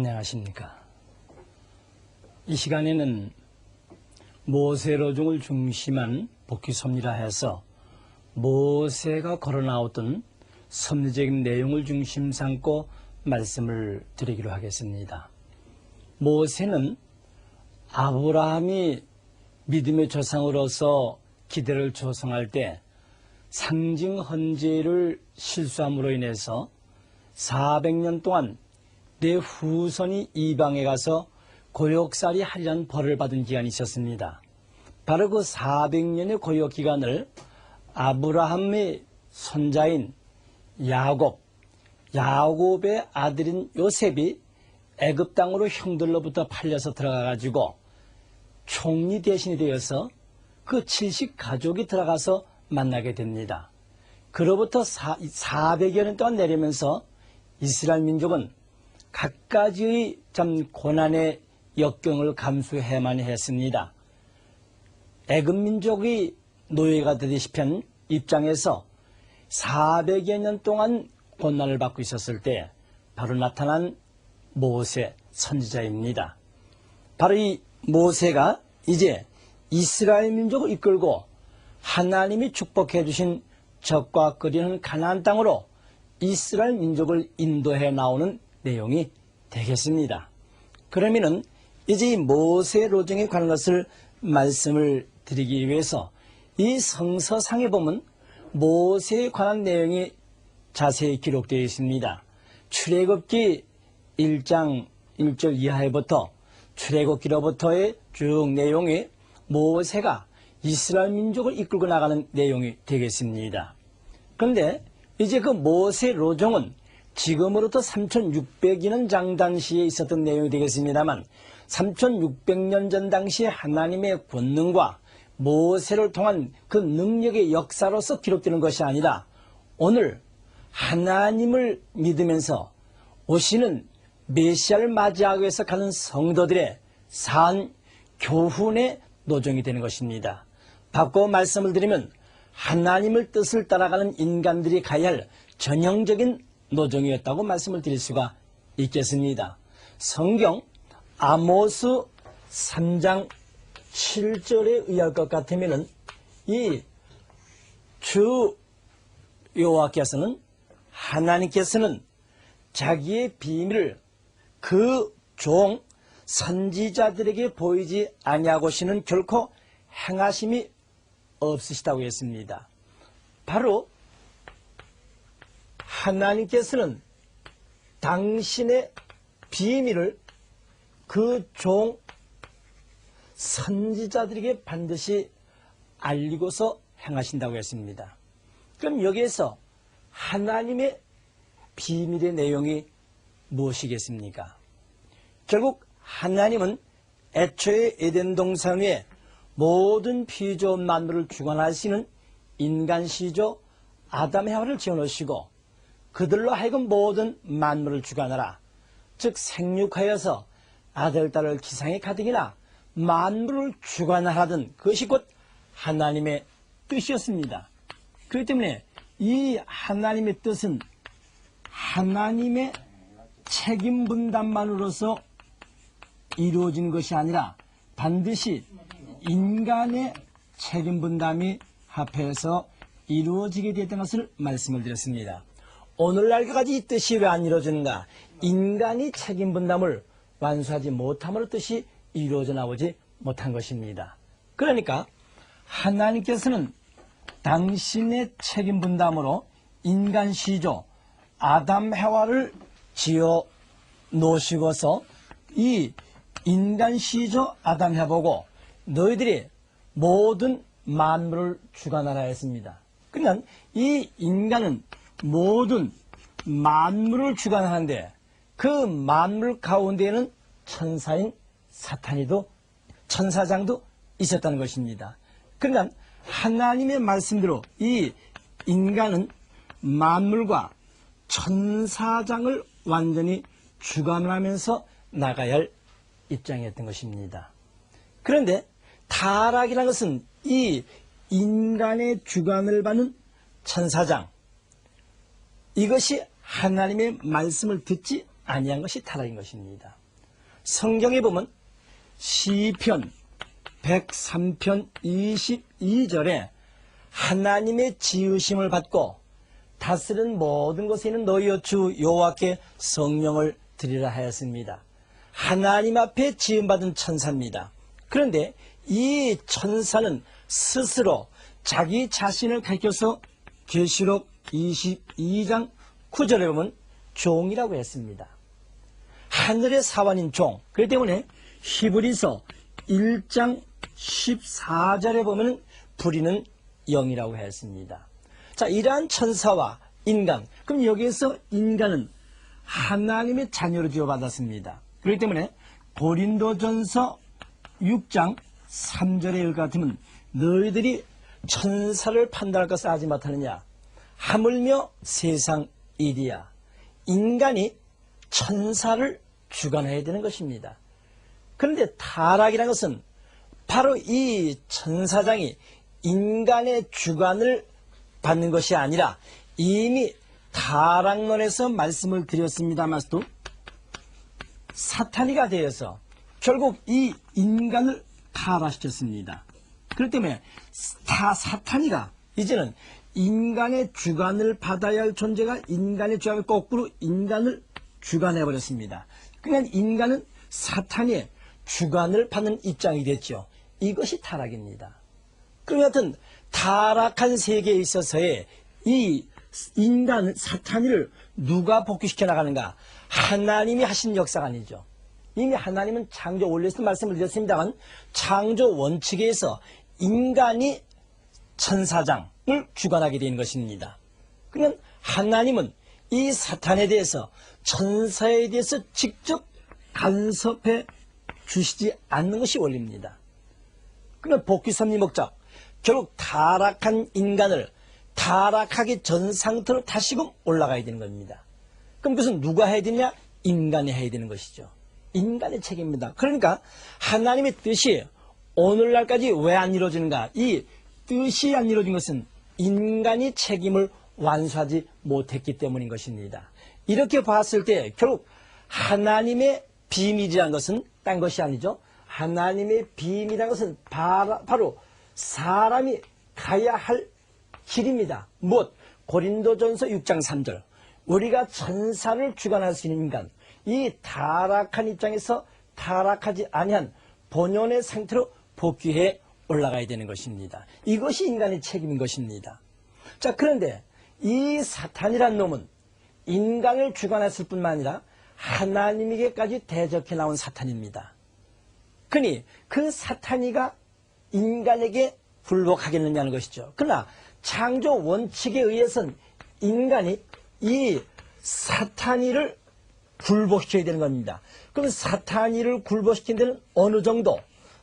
안녕하십니까. 이 시간에는 모세로중을 중심한 복귀 섭리라 해서 모세가 걸어나왔던 섭리적인 내용을 중심 삼고 말씀을 드리기로 하겠습니다. 모세는 아브라함이 믿음의 조상으로서 기대를 조성할 때 상징 헌제를 실수함으로 인해서 400년 동안 내 후손이 이방에 가서 고역살이 하리라는 벌을 받은 기간이 있었습니다. 바로 그 400년의 고역 기간을 아브라함의 손자인 야곱의 아들인 요셉이 애굽 땅으로 형들로부터 팔려서 들어가가지고 총리 대신이 되어서 그 70 가족이 들어가서 만나게 됩니다. 그로부터 400여 년 동안 내리면서 이스라엘 민족은 갖가지의 참 고난의 역경을 감수해야만 했습니다. 애굽 민족이 노예가 되듯이 한 입장에서 400여 년 동안 고난을 받고 있었을 때 바로 나타난 모세 선지자입니다. 바로 이 모세가 이제 이스라엘 민족을 이끌고 하나님이 축복해 주신 적과 끓이는 가나안 땅으로 이스라엘 민족을 인도해 나오는 내용이 되겠습니다. 그러면은 이제 이 모세 로중에 관한 것을 말씀을 드리기 위해서 이 성서상에 보면 모세에 관한 내용이 자세히 기록되어 있습니다. 출애굽기 1장 1절 이하에부터 출애굽기로부터의 쭉 내용이 모세가 이스라엘 민족을 이끌고 나가는 내용이 되겠습니다. 그런데 이제 그 모세 로종은 지금으로부터 3600년 장 당시에 있었던 내용이 되겠습니다만 3600년 전 당시에 하나님의 권능과 모세를 통한 그 능력의 역사로서 기록되는 것이 아니라 오늘 하나님을 믿으면서 오시는 메시아를 맞이하기 위해서 가는 성도들의 산 교훈의 노정이 되는 것입니다. 바꿔 말씀을 드리면 하나님을 뜻을 따라가는 인간들이 가야 할 전형적인 노정이었다고 말씀을 드릴 수가 있겠습니다. 성경 아모스 3장 7절에 의할 것 같으면 이 주 여호와께서는 하나님께서는 자기의 비밀을 그 종 선지자들에게 보이지 아니하고시는 결코 행하심이 없으시다고 했습니다. 바로 하나님께서는 당신의 비밀을 그 종 선지자들에게 반드시 알리고서 행하신다고 했습니다. 그럼 여기에서 하나님의 비밀의 내용이 무엇이겠습니까? 결국 하나님은 애초에 에덴 동산 위에 모든 피조 만물을 주관하시는 인간 시조 아담 해와를 지어놓으시고 그들로 하여금 모든 만물을 주관하라. 즉 생육하여서 아들 딸을 기상의 가득이나 만물을 주관하라던 그것이 곧 하나님의 뜻이었습니다. 그렇기 때문에 이 하나님의 뜻은 하나님의 책임 분담만으로서 이루어진 것이 아니라 반드시 인간의 책임 분담이 합해서 이루어지게 됐던 것을 말씀을 드렸습니다. 오늘날까지 이 뜻이 왜 안 이루어지는가? 인간이 책임 분담을 완수하지 못함으로 뜻이 이루어져 나오지 못한 것입니다. 그러니까 하나님께서는 당신의 책임 분담으로 인간 시조 아담 해와를 지어 놓으시고서 이 인간 시조 아담 해보고 너희들이 모든 만물을 주관하라 했습니다. 그러니까 이 인간은 모든 만물을 주관하는데 그 만물 가운데에는 천사인 천사장도 있었다는 것입니다. 그러니까 하나님의 말씀대로 이 인간은 만물과 천사장을 완전히 주관하면서 나가야 할 입장이었던 것입니다. 그런데 타락이라는 것은 이 인간의 주관을 받는 천사장, 이것이 하나님의 말씀을 듣지 아니한 것이 타락인 것입니다. 성경에 보면 시편 103편 22절에 하나님의 지으심을 받고 다스린 모든 것에 있는 너희여 주 여호와께 성령을 드리라 하였습니다. 하나님 앞에 지음받은 천사입니다. 그런데 이 천사는 스스로 자기 자신을 가리켜서 계시록 22장 9절에 보면 종이라고 했습니다. 하늘의 사원인 종. 그렇기 때문에 히브리서 1장 14절에 보면 부리는 영이라고 했습니다. 자, 이러한 천사와 인간, 그럼 여기에서 인간은 하나님의 자녀로 지어받았습니다. 그렇기 때문에 고린도전서 6장 3절의 일 같으면 너희들이 천사를 판단할 것을 하지 못하느냐, 하물며 세상 일이야. 인간이 천사를 주관해야 되는 것입니다. 그런데 타락이라는 것은 바로 이 천사장이 인간의 주관을 받는 것이 아니라 이미 타락론에서 말씀을 드렸습니다마도 사탄이가 되어서 결국 이 인간을 타락시켰습니다. 그렇기 때문에 사탄이가 이제는 인간의 주관을 받아야 할 존재가 인간의 주관을 거꾸로 인간을 주관해버렸습니다. 그러니까 인간은 사탄의 주관을 받는 입장이 됐죠. 이것이 타락입니다. 그럼 여하튼 타락한 세계에 있어서의 이 인간 사탄이를 누가 복귀시켜 나가는가? 하나님이 하신 역사가 아니죠. 이미 하나님은 창조 원리에서 말씀을 드렸습니다만 창조 원칙에서 인간이 천사장을 주관하게 된 것입니다. 그러면 하나님은 이 사탄에 대해서 천사에 대해서 직접 간섭해 주시지 않는 것이 원리입니다. 그러면 복귀 섭리 목적, 결국 타락한 인간을 타락하기 전 상태로 다시금 올라가야 되는 겁니다. 그럼 그것은 누가 해야 되냐? 인간이 해야 되는 것이죠. 인간의 책임입니다. 그러니까 하나님의 뜻이 오늘날까지 왜 안 이루어지는가? 이 뜻이 안 이루어진 것은 인간이 책임을 완수하지 못했기 때문인 것입니다. 이렇게 봤을 때 결국 하나님의 비밀이라는 것은 딴 것이 아니죠. 하나님의 비밀이라는 것은 바로 사람이 가야 할 길입니다. 무엇? 고린도전서 6장 3절. 우리가 천사를 주관할 수 있는 인간, 이 타락한 입장에서 타락하지 아니한 본연의 상태로 복귀해 올라가야 되는 것입니다. 이것이 인간의 책임인 것입니다. 자, 그런데 이 사탄이란 놈은 인간을 주관했을 뿐만 아니라 하나님에게까지 대적해 나온 사탄입니다. 그러니 그 사탄이가 인간에게 굴복하겠느냐는 것이죠. 그러나 창조 원칙에 의해서는 인간이 이 사탄이를 굴복시켜야 되는 겁니다. 그럼 사탄이를 굴복시키는 데는 어느 정도?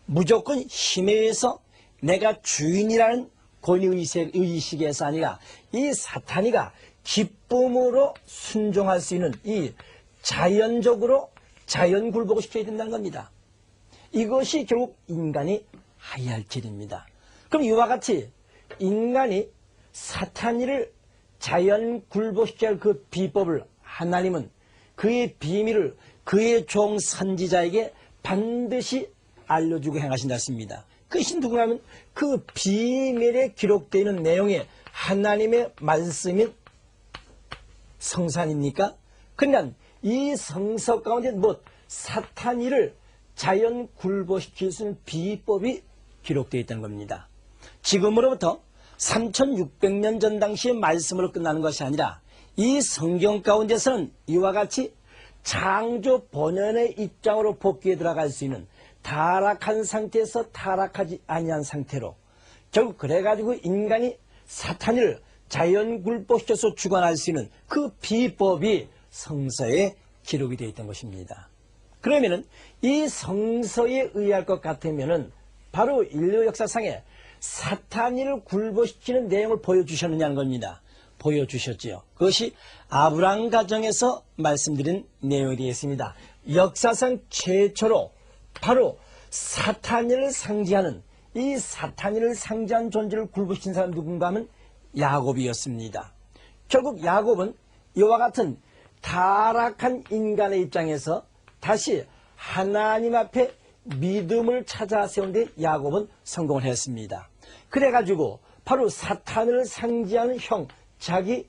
무조건 힘에 의해서 내가 주인이라는 권위의식에서 아니라 이 사탄이가 기쁨으로 순종할 수 있는 이 자연적으로 자연 굴복을 시켜야 된다는 겁니다. 이것이 결국 인간이 해야 할 길입니다. 그럼 이와 같이 인간이 사탄이를 자연 굴복시켜야 할 그 비법을 하나님은 그의 비밀을 그의 종 선지자에게 반드시 알려주고 행하신다 했습니다. 그것이 누구냐 하면 그 비밀에 기록되어 있는 내용이 하나님의 말씀인 성산입니까? 그러니까 이 성서 가운데 사탄이를 자연 굴복시킬 수 있는 비법이 기록되어 있다는 겁니다. 지금으로부터 3600년 전 당시의 말씀으로 끝나는 것이 아니라 이 성경 가운데서는 이와 같이 창조 본연의 입장으로 복귀에 들어갈 수 있는 타락한 상태에서 타락하지 아니한 상태로 결국 그래가지고 인간이 사탄을 자연 굴복시켜서 주관할 수 있는 그 비법이 성서에 기록이 되어 있던 것입니다. 그러면은 이 성서에 의할 것 같으면은 바로 인류 역사상에 사탄이를 굴복시키는 내용을 보여주셨느냐는 겁니다. 보여주셨지요. 그것이 아브라함 가정에서 말씀드린 내용이 되겠습니다. 역사상 최초로 바로 사탄이를 상징하는 이 사탄이를 상징한 존재를 굴복시킨 사람 누군가 하면 야곱이었습니다. 결국 야곱은 이와 같은 타락한 인간의 입장에서 다시 하나님 앞에 믿음을 찾아 세운 데 야곱은 성공을 했습니다. 그래가지고 바로 사탄을 상징하는 형, 자기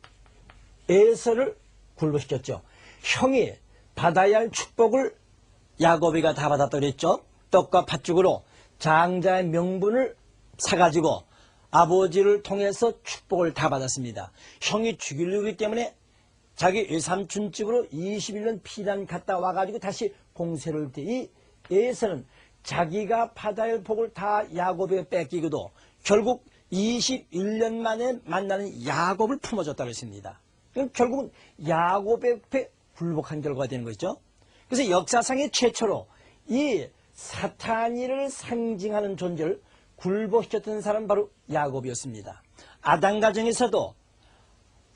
에서를 굴복시켰죠. 형이 받아야 할 축복을 야곱이가 다 받았다고 그랬죠. 떡과 팥죽으로 장자의 명분을 사가지고 아버지를 통해서 축복을 다 받았습니다. 형이 죽이려고 했기 때문에 자기 외삼촌 집으로 21년 피난 갔다 와가지고 다시 공세를 때 이 에서는 자기가 받아야 할 복을 다 야곱에게 뺏기고도 결국 21년 만에 만나는 야곱을 품어줬다고 했습니다. 결국은 야곱에게 굴복한 결과가 되는 것이죠. 그래서 역사상의 최초로 이 사탄이를 상징하는 존재를 굴복시켰던 사람은 바로 야곱이었습니다. 아담 가정에서도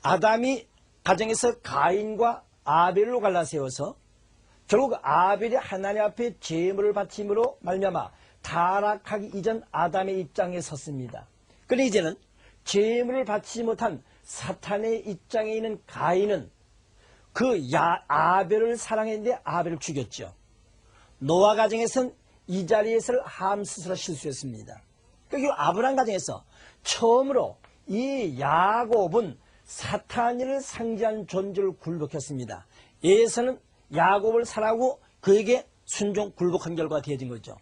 아담이 가정에서 가인과 아벨로 갈라세워서 결국 아벨이 하나님 앞에 제물을 바침으로 말미암아 타락하기 이전 아담의 입장에 섰습니다. 그런데 이제는 제물을 바치지 못한 사탄의 입장에 있는 가인은 그 아벨을 사랑했는데 아벨을 죽였죠. 노아 가정에서는 이 자리에서 함 스스로 실수했습니다. 그러니까 아브라함 가정에서 처음으로 이 야곱은 사탄을 상징하는 존재를 굴복했습니다. 에서는 야곱을 사랑하고 그에게 순종 굴복한 결과가 되어진 거죠.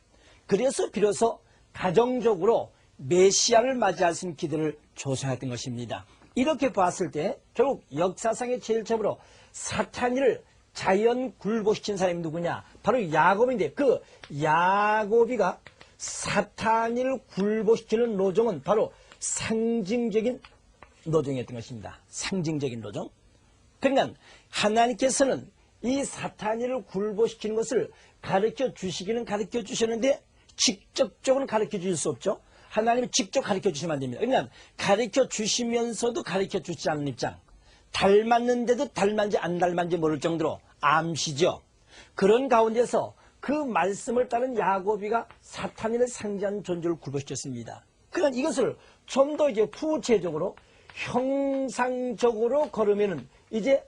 그래서 비로소 가정적으로 메시아를 맞이할 수 있는 기대를 조성했던 것입니다. 이렇게 봤을 때 결국 역사상의 제일 처음으로 사탄을 자연 굴복시킨 사람이 누구냐? 바로 야곱인데 그 야곱이가 사탄을 굴복시키는 노정은 바로 상징적인 노정이었던 것입니다. 상징적인 노정. 그러니까 하나님께서는 이 사탄을 굴복시키는 것을 가르쳐 주시기는 가르쳐 주셨는데 직접적으로 가르쳐 주실 수 없죠. 하나님이 직접 가르쳐 주시면 안 됩니다. 그러니까 가르쳐 주시면서도 가르쳐 주지 않는 입장. 닮았는데도 닮았는지 안 닮았는지 모를 정도로 암시죠. 그런 가운데서 그 말씀을 따른 야곱이가 사탄을 상징하는 존재를 굴복시켰습니다. 그러니까 이것을 좀 더 이제 구체적으로 형상적으로 걸으면은 이제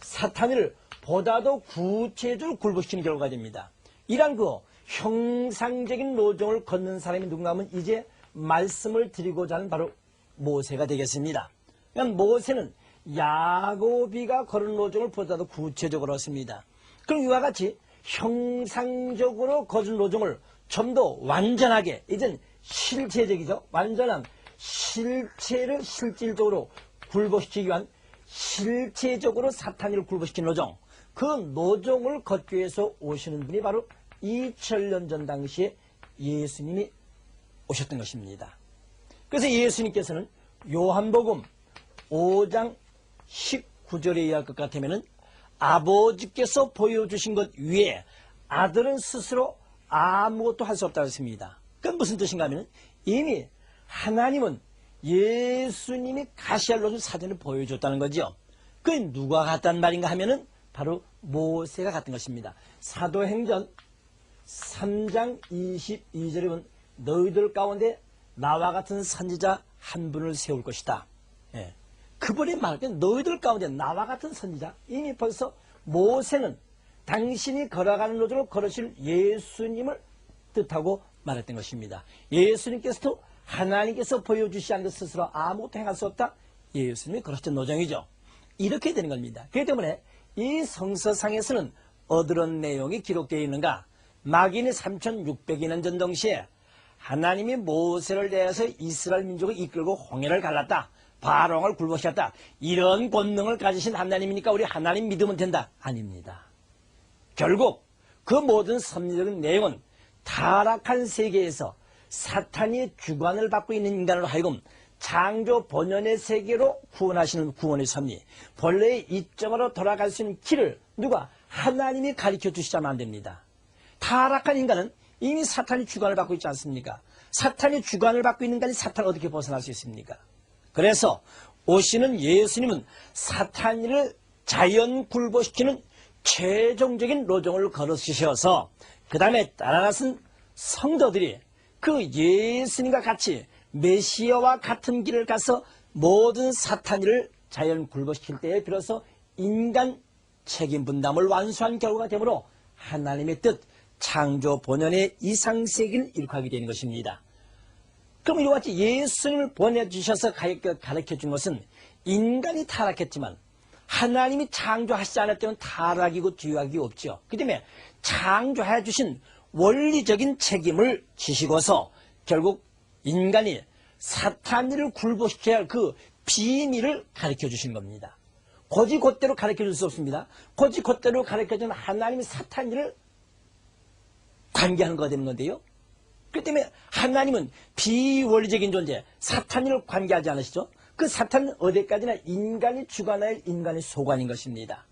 사탄을 보다도 구체적으로 굴복시키는 결과가 됩니다. 이란 그 형상적인 노정을 걷는 사람이 누군가 하면 이제 말씀을 드리고자 하는 바로 모세가 되겠습니다. 그러니까 모세는 야곱이가 걸은 노정을 보다도 구체적으로 했습니다. 그럼 이와 같이 형상적으로 거둔 노정을 좀 더 완전하게, 이젠 실체적이죠. 완전한 실체를 실질적으로 굴복시키기 위한 실체적으로 사탄을 굴복시킨 노정, 그 노정을 걷기 위해서 오시는 분이 바로 2000년 전 당시에 예수님이 오셨던 것입니다. 그래서 예수님께서는 요한복음 5장 19절에 의할 것 같으면 아버지께서 보여주신 것 외에 아들은 스스로 아무것도 할 수 없다고 했습니다. 그건 무슨 뜻인가 하면 이미 하나님은 예수님이 가시할 것을 사전에 보여줬다는 거죠. 그게 누가 같단 말인가 하면은 바로 모세가 같은 것입니다. 사도행전 3장 22절에 보면 너희들 가운데 나와 같은 선지자 한 분을 세울 것이다. 예. 그분이 말할 때 너희들 가운데 나와 같은 선지자, 이미 벌써 모세는 당신이 걸어가는 노정을 걸으실 예수님을 뜻하고 말했던 것입니다. 예수님께서도 하나님께서 보여주시지 않는 것 스스로 아무것도 행할 수 없다. 예수님이 걸으셨던 노정이죠. 이렇게 되는 겁니다. 그렇기 때문에 이 성서상에서는 어떤 내용이 기록되어 있는가? 마기니 3600년 전 동시에 하나님이 모세를 대해서 이스라엘 민족을 이끌고 홍해를 갈랐다. 바롱을 굴복시켰다. 이런 권능을 가지신 하나님이니까 우리 하나님 믿으면 된다. 아닙니다. 결국 그 모든 섭리적인 내용은 타락한 세계에서 사탄이 주관을 받고 있는 인간으로 하여금 창조 본연의 세계로 구원하시는 구원의 섭리, 본래의 이점으로 돌아갈 수 있는 길을 누가? 하나님이 가르쳐 주시자면 안 됩니다. 타락한 인간은 이미 사탄이 주관을 받고 있지 않습니까? 사탄이 주관을 받고 있는 인간이 사탄을 어떻게 벗어날 수 있습니까? 그래서 오시는 예수님은 사탄을 자연 굴복시키는 최종적인 노정을 걸으시셔서 그 다음에 따라나선 성도들이 그 예수님과 같이 메시아와 같은 길을 가서 모든 사탄을 자연 굴복시킬 때에 비로소 인간 책임 분담을 완수한 결과가 되므로 하나님의 뜻, 창조 본연의 이상세계를 이룩하게 되는 것입니다. 그럼 이와 같이 예수님을 보내주셔서 가르쳐 준 것은 인간이 타락했지만 하나님이 창조하시지 않을 때는 타락이고 죄악이 없죠. 그 때문에 창조해 주신 원리적인 책임을 지시고서 결국 인간이 사탄을 굴복시켜야 할 그 비밀을 가르쳐 주신 겁니다. 곧대로 가르쳐 줄 수 없습니다. 곧대로 가르쳐 주는 하나님이 사탄을 관계하는 거가 되는 건데요. 그렇기 때문에 하나님은 비원리적인 존재, 사탄을 관계하지 않으시죠. 그 사탄은 어디까지나 인간이 주관할 인간의 소관인 것입니다.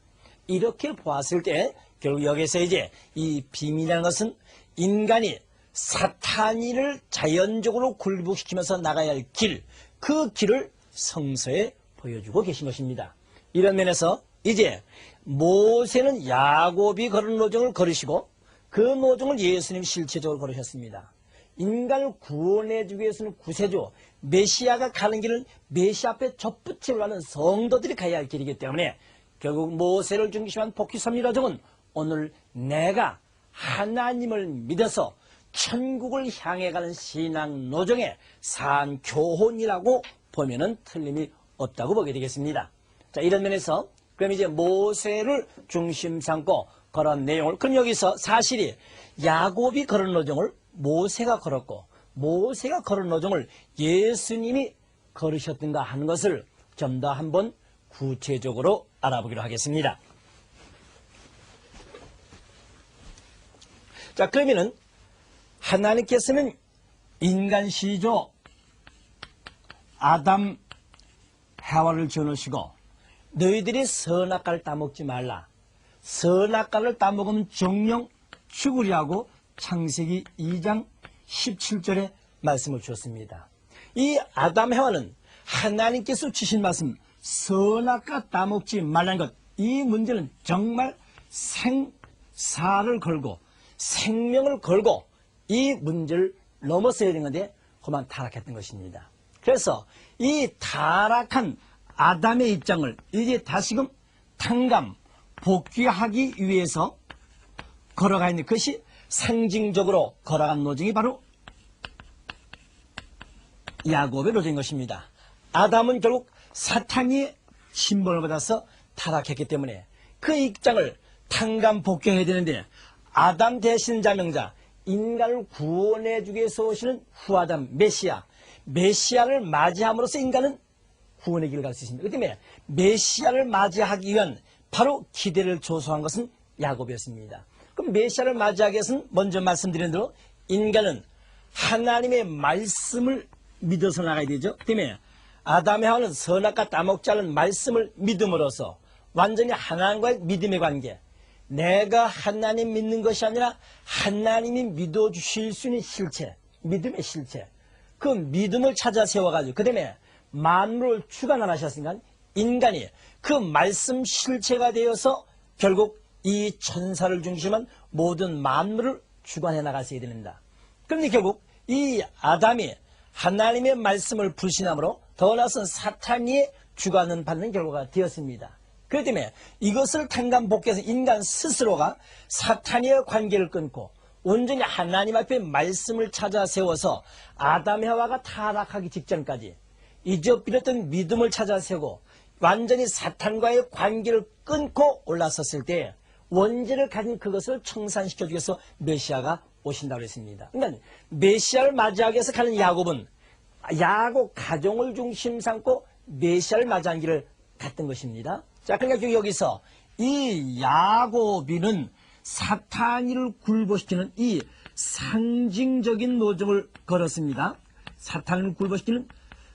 이렇게 보았을 때 결국 여기서 이제 이 비밀이라는 것은 인간이 사탄이를 자연적으로 굴복시키면서 나가야 할 길, 그 길을 성서에 보여주고 계신 것입니다. 이런 면에서 이제 모세는 야곱이 걸은 노정을 걸으시고 그 노정을 예수님이 실체적으로 걸으셨습니다. 인간을 구원해주기 위해서는 구세주, 메시아가 가는 길은 메시아 앞에 접붙이고 가는 성도들이 가야 할 길이기 때문에 결국 모세를 중심한 복귀 섭리노정은 오늘 내가 하나님을 믿어서 천국을 향해 가는 신앙 노정의 산교훈이라고 보면은 틀림이 없다고 보게 되겠습니다. 자, 이런 면에서 그럼 이제 모세를 중심 삼고 걸은 내용을, 그럼 여기서 사실이 야곱이 걸은 노정을 모세가 걸었고 모세가 걸은 노정을 예수님이 걸으셨던가 하는 것을 좀 더 한번 구체적으로 알아보기로 하겠습니다. 자, 그러면은 하나님께서는 인간 시조 아담 해와를 지어놓으시고 너희들이 선악과를 따먹지 말라. 선악과를 따먹으면 정령 죽으리하고 창세기 2장 17절에 말씀을 주었습니다. 이 아담 해와는 하나님께서 주신 말씀 선악과 따먹지 말라는 것, 이 문제는 정말 생사를 걸고 생명을 걸고 이 문제를 넘어서야 되는 건데 그만 타락했던 것입니다. 그래서 이 타락한 아담의 입장을 이제 다시금 탕감, 복귀하기 위해서 걸어가 있는 것이 상징적으로 걸어간 노정이 바로 야곱의 노정인 것입니다. 아담은 결국 사탄이 신분을 받아서 타락했기 때문에 그 입장을 탕감 복귀해야 되는데 아담 대신 자명자, 인간을 구원해주기 위해서 오시는 후아담 메시아, 메시아를 맞이함으로써 인간은 구원의 길을 갈 수 있습니다. 그렇기 때문에 메시아를 맞이하기 위한 바로 기대를 조소한 것은 야곱이었습니다. 그럼 메시아를 맞이하기 위해서는 먼저 말씀드린 대로 인간은 하나님의 말씀을 믿어서 나가야 되죠. 그 때문에 아담의 하와는 선악과 따먹지 않은 말씀을 믿음으로써 완전히 하나님과의 믿음의 관계, 내가 하나님 믿는 것이 아니라 하나님이 믿어주실 수 있는 실체, 믿음의 실체, 그 믿음을 찾아 세워가지고 그 다음에 만물을 주관하셨으니까 인간이 그 말씀 실체가 되어서 결국 이 천사를 중심한 모든 만물을 주관해 나가셔야 됩니다. 그런데 결국 이 아담이 하나님의 말씀을 불신함으로 더 나아가서 사탄이 주관을 받는 결과가 되었습니다. 그렇기 때문에 이것을 탕감복귀해서 인간 스스로가 사탄의 관계를 끊고 온전히 하나님 앞에 말씀을 찾아 세워서 아담 해와가 타락하기 직전까지 잊어버렸던 믿음을 찾아 세우고 완전히 사탄과의 관계를 끊고 올라섰을 때 원죄를 가진 그것을 청산시켜주기 위해서 메시아가 오신다고 했습니다. 그러니까 메시아를 맞이하기 위해서 가는 야곱은 야곱 가정을 중심 삼고 메시아를 맞이한 길을 갔던 것입니다. 자, 그러니까 여기서 이 야곱이는 사탄이를 굴복시키는 이 상징적인 노정을 걸었습니다. 사탄을 굴복시키는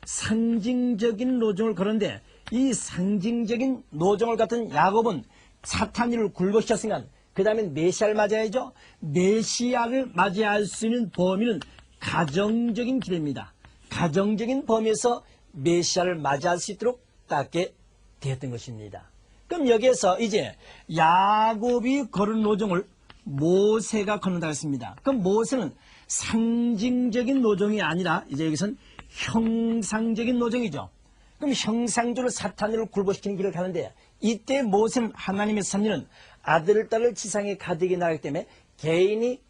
상징적인 노정을 걸었는데 이 상징적인 노정을 갖은 야곱은 사탄이를 굴복시켰으니까 그 다음에 메시아를 맞이해야죠. 메시아를 맞이할 수 있는 범위는 가정적인 길입니다. 가정적인 범위에서 메시아를 맞이할 수 있도록 닦게 되었던 것입니다. 그럼 여기에서 이제 야곱이 걸은 노정을 모세가 걷는다고 했습니다. 그럼 모세는 상징적인 노정이 아니라 이제 여기서는 형상적인 노정이죠. 그럼 형상적으로 사탄을 굴복시키는 길을 가는데 이때 모세는 하나님의 섭리는 아들, 딸을 지상에 가득히 나가기 때문에 개인이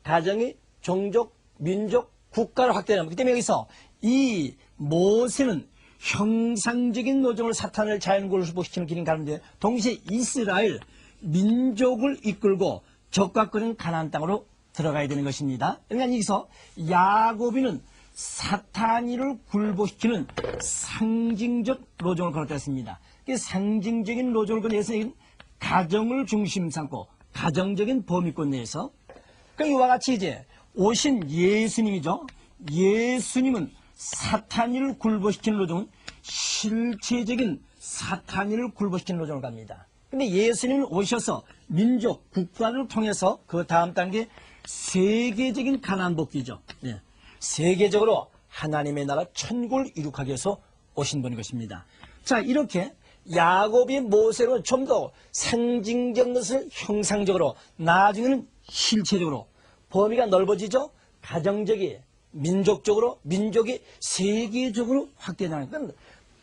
가정이 종족, 민족, 국가를 확대하는 거기 때문에 여기서 이 모세는 형상적인 노정으로 사탄을 자연굴복시키는 길을 가는데 동시에 이스라엘 민족을 이끌고 적과 끄는 가나안 땅으로 들어가야 되는 것입니다. 그러니까 여기서 야곱이는 사탄이를 굴복시키는 상징적 노정을 걸었다 했습니다. 상징적인 노정을 걸기 위해서 가정을 중심 삼고 가정적인 범위권 내에서 이와 같이 이제 오신 예수님이죠. 예수님은 사탄이를 굴복시키는 노정은 실체적인 사탄이를 굴복시키는 노정을 갑니다. 근데 예수님은 오셔서 민족, 국가를 통해서 그 다음 단계 세계적인 가나안 복귀죠. 네. 세계적으로 하나님의 나라 천국을 이룩하기 위해서 오신 분인 것입니다. 자, 이렇게 야곱이 모세로 좀 더 상징적 것을 형상적으로 나중에는 실체적으로 범위가 넓어지죠. 가정적이 민족적으로 민족이 세계적으로 확대하는 건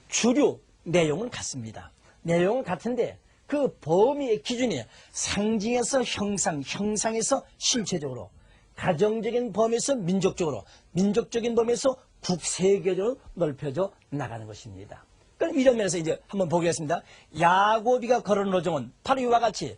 주류 내용은 같습니다. 내용은 같은데 그 범위의 기준이 상징에서 형상, 형상에서 실체적으로 가정적인 범위에서 민족적으로 민족적인 범위에서 국세계적으로 넓혀져 나가는 것입니다. 그럼 이런 면에서 이제 한번 보겠습니다. 야곱이가 걸은 노정은 바로 이와 같이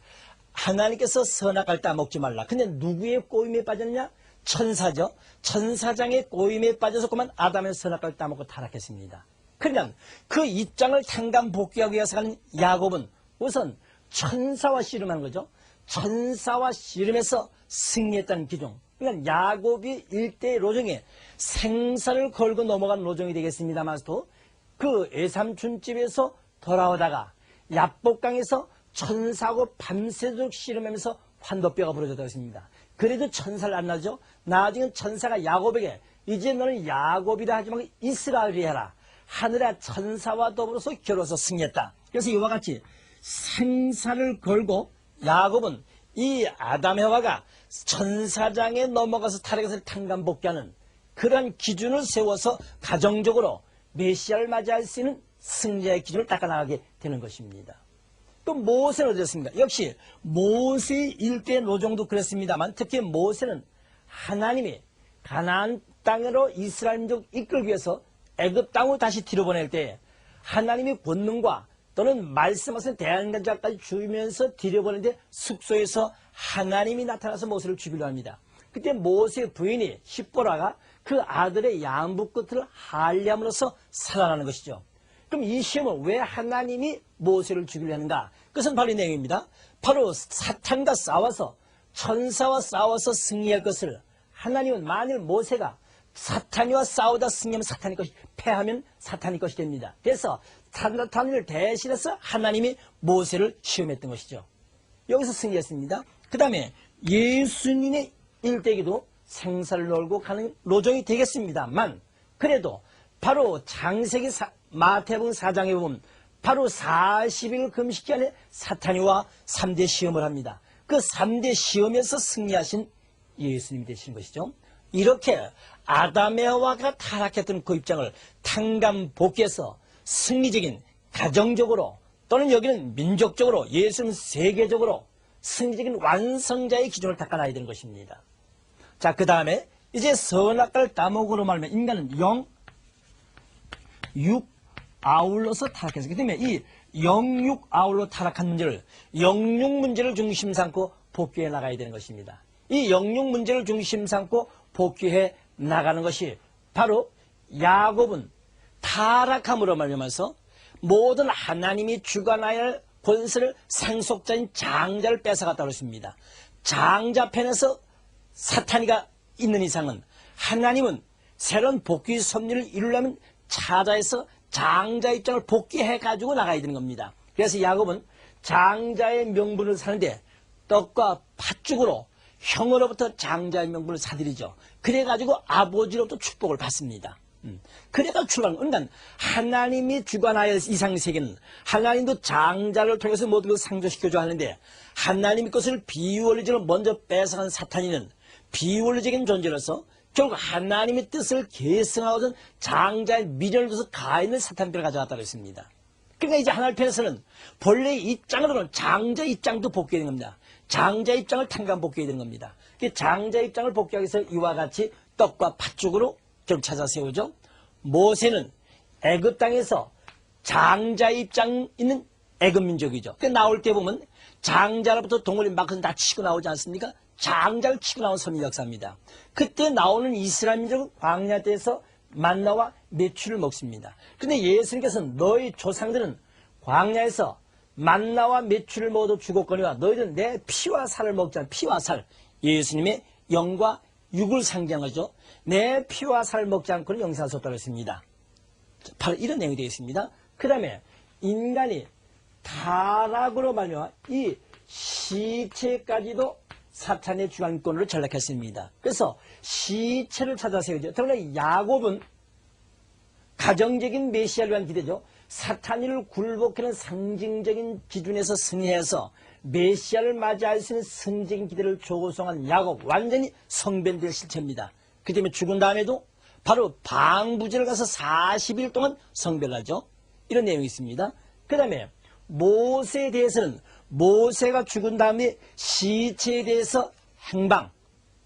하나님께서 선악과를 따먹지 말라. 근데 누구의 꼬임에 빠졌느냐? 천사죠. 천사장의 꼬임에 빠져서그만 아담의 선악과를 따먹고 타락했습니다. 그러면 그 입장을 탕감 복귀하기 위해서 가는 야곱은 우선 천사와 씨름한 거죠. 천사와 씨름해서 승리했다는 기종. 그러니까 야곱이 일대의 노정에 생사를 걸고 넘어간 노정이 되겠습니다만도 그 외삼촌집에서 돌아오다가 야복강에서 천사하고 밤새도록 씨름하면서 환도뼈가 부러졌다고 했습니다. 그래도 천사를 안 나죠. 나중에 천사가 야곱에게 이제 너는 야곱이라 하지 말고 이스라엘이 해라. 하늘의 천사와 더불어서 겨뤄서 승리했다. 그래서 이와 같이 생사를 걸고 야곱은 이 아담 해와가 천사장에 넘어가서 타락해서 탕감복귀하는 그런 기준을 세워서 가정적으로 메시아를 맞이할 수 있는 승리의 기준을 닦아나가게 되는 것입니다. 또 모세는 어땠습니까? 역시 모세 일대 노정도 그랬습니다만 특히 모세는 하나님이 가나안 땅으로 이스라엘 민족 이끌기 위해서 애굽 땅으로 다시 뒤로 보낼 때 하나님의 권능과 또는 말씀하신 대안간자까지 주면서 뒤로 보내는데 숙소에서 하나님이 나타나서 모세를 죽이려 합니다. 그때 모세의 부인이 십보라가 그 아들의 양부 끝을 할례함으로써 살아나는 것이죠. 그럼 이 시험은 왜 하나님이 모세를 죽이려 하는가? 그것은 바로 이 내용입니다. 바로 사탄과 싸워서 천사와 싸워서 승리할 것을 하나님은 만일 모세가 사탄이와 싸우다 승리하면 사탄이 것이 패하면 사탄이 것이 됩니다. 그래서 사탄을 대신해서 하나님이 모세를 시험했던 것이죠. 여기서 승리했습니다. 그 다음에 예수님의 일대기도 생사를 놀고 가는 노정이 되겠습니다만 그래도 바로 창세기 마태복음 4장에 보면 바로 40일 금식 기간에 사탄이와 3대 시험을 합니다. 그 3대 시험에서 승리하신 예수님이 되시는 것이죠. 이렇게 아담의 화가 타락했던 그 입장을 탕감복귀해서 승리적인 가정적으로 또는 여기는 민족적으로 예수는 세계적으로 승리적인 완성자의 기준을 닦아놔야 되는 것입니다. 자, 그 다음에 이제 선악과를 따먹으로 말하면 인간은 영, 육, 아울러서 타락했기 때문에 이 영육 아울러 타락한 문제를 영육 문제를 중심 삼고 복귀해 나가야 되는 것입니다. 이 영육 문제를 중심 삼고 복귀해 나가는 것이 바로 야곱은 타락함으로 말미암아서 모든 하나님이 주관하여야 할 권세를 상속자인 장자를 뺏어갔다고 했습니다. 장자편에서 사탄이가 있는 이상은 하나님은 새로운 복귀 섭리를 이루려면 차자에서 장자 입장을 복귀해 가지고 나가야 되는 겁니다. 그래서 야곱은 장자의 명분을 사는데 떡과 팥죽으로 형으로부터 장자의 명분을 사들이죠. 그래가지고 아버지로부터 축복을 받습니다. 그래가 출발한 그러니까 하나님이 주관하여 이상 세계는 하나님도 장자를 통해서 모든 것을 상조시켜줘 하는데 하나님의 것을 비원리적으로 먼저 뺏어간 사탄이는 비원리적인 존재로서 결국 하나님의 뜻을 계승하고선 장자의 미련을 둬서 가인을 사탄편을 가져갔다고 했습니다. 그러니까 이제 하나님 편에서는 본래의 입장으로는 장자 입장도 복귀해야 되는 겁니다. 장자 입장을 탕감 복귀해야 되는 겁니다. 장자 입장을 복귀하기 위해서 이와 같이 떡과 팥죽으로 결국 찾아 세우죠. 모세는 애굽 땅에서 장자 입장 있는 애굽 민족이죠. 나올 때 보면 장자로부터 동물이 막 다 치고 나오지 않습니까? 장자를 치고 나온 선민 역사입니다. 그때 나오는 이스라엘 민족은 광야 때에서 만나와 메추를 먹습니다. 그런데 예수님께서는 너희 조상들은 광야에서 만나와 메추를 먹어도 죽었거니와 너희들은 내 피와 살을 먹지 않아. 피와 살. 예수님의 영과 육을 상징하죠. 내 피와 살을 먹지 않고는 영생할 수 없다고 했습니다. 바로 이런 내용이 되어 있습니다. 그 다음에 인간이 타락으로 말미암아 이 시체까지도 사탄의 주관권을 전락했습니다. 그래서 시체를 찾아 세우죠. 더구나 야곱은 가정적인 메시아를 위한 기대죠. 사탄을 굴복하는 상징적인 기준에서 승리해서 메시아를 맞이할 수 있는 성적인 기대를 조성한 야곱, 완전히 성변될 실체입니다. 그 때문에 죽은 다음에도 바로 방부제를 가서 40일 동안 성별을 하죠. 이런 내용이 있습니다. 그 다음에 모세에 대해서는 모세가 죽은 다음에 시체에 대해서 행방,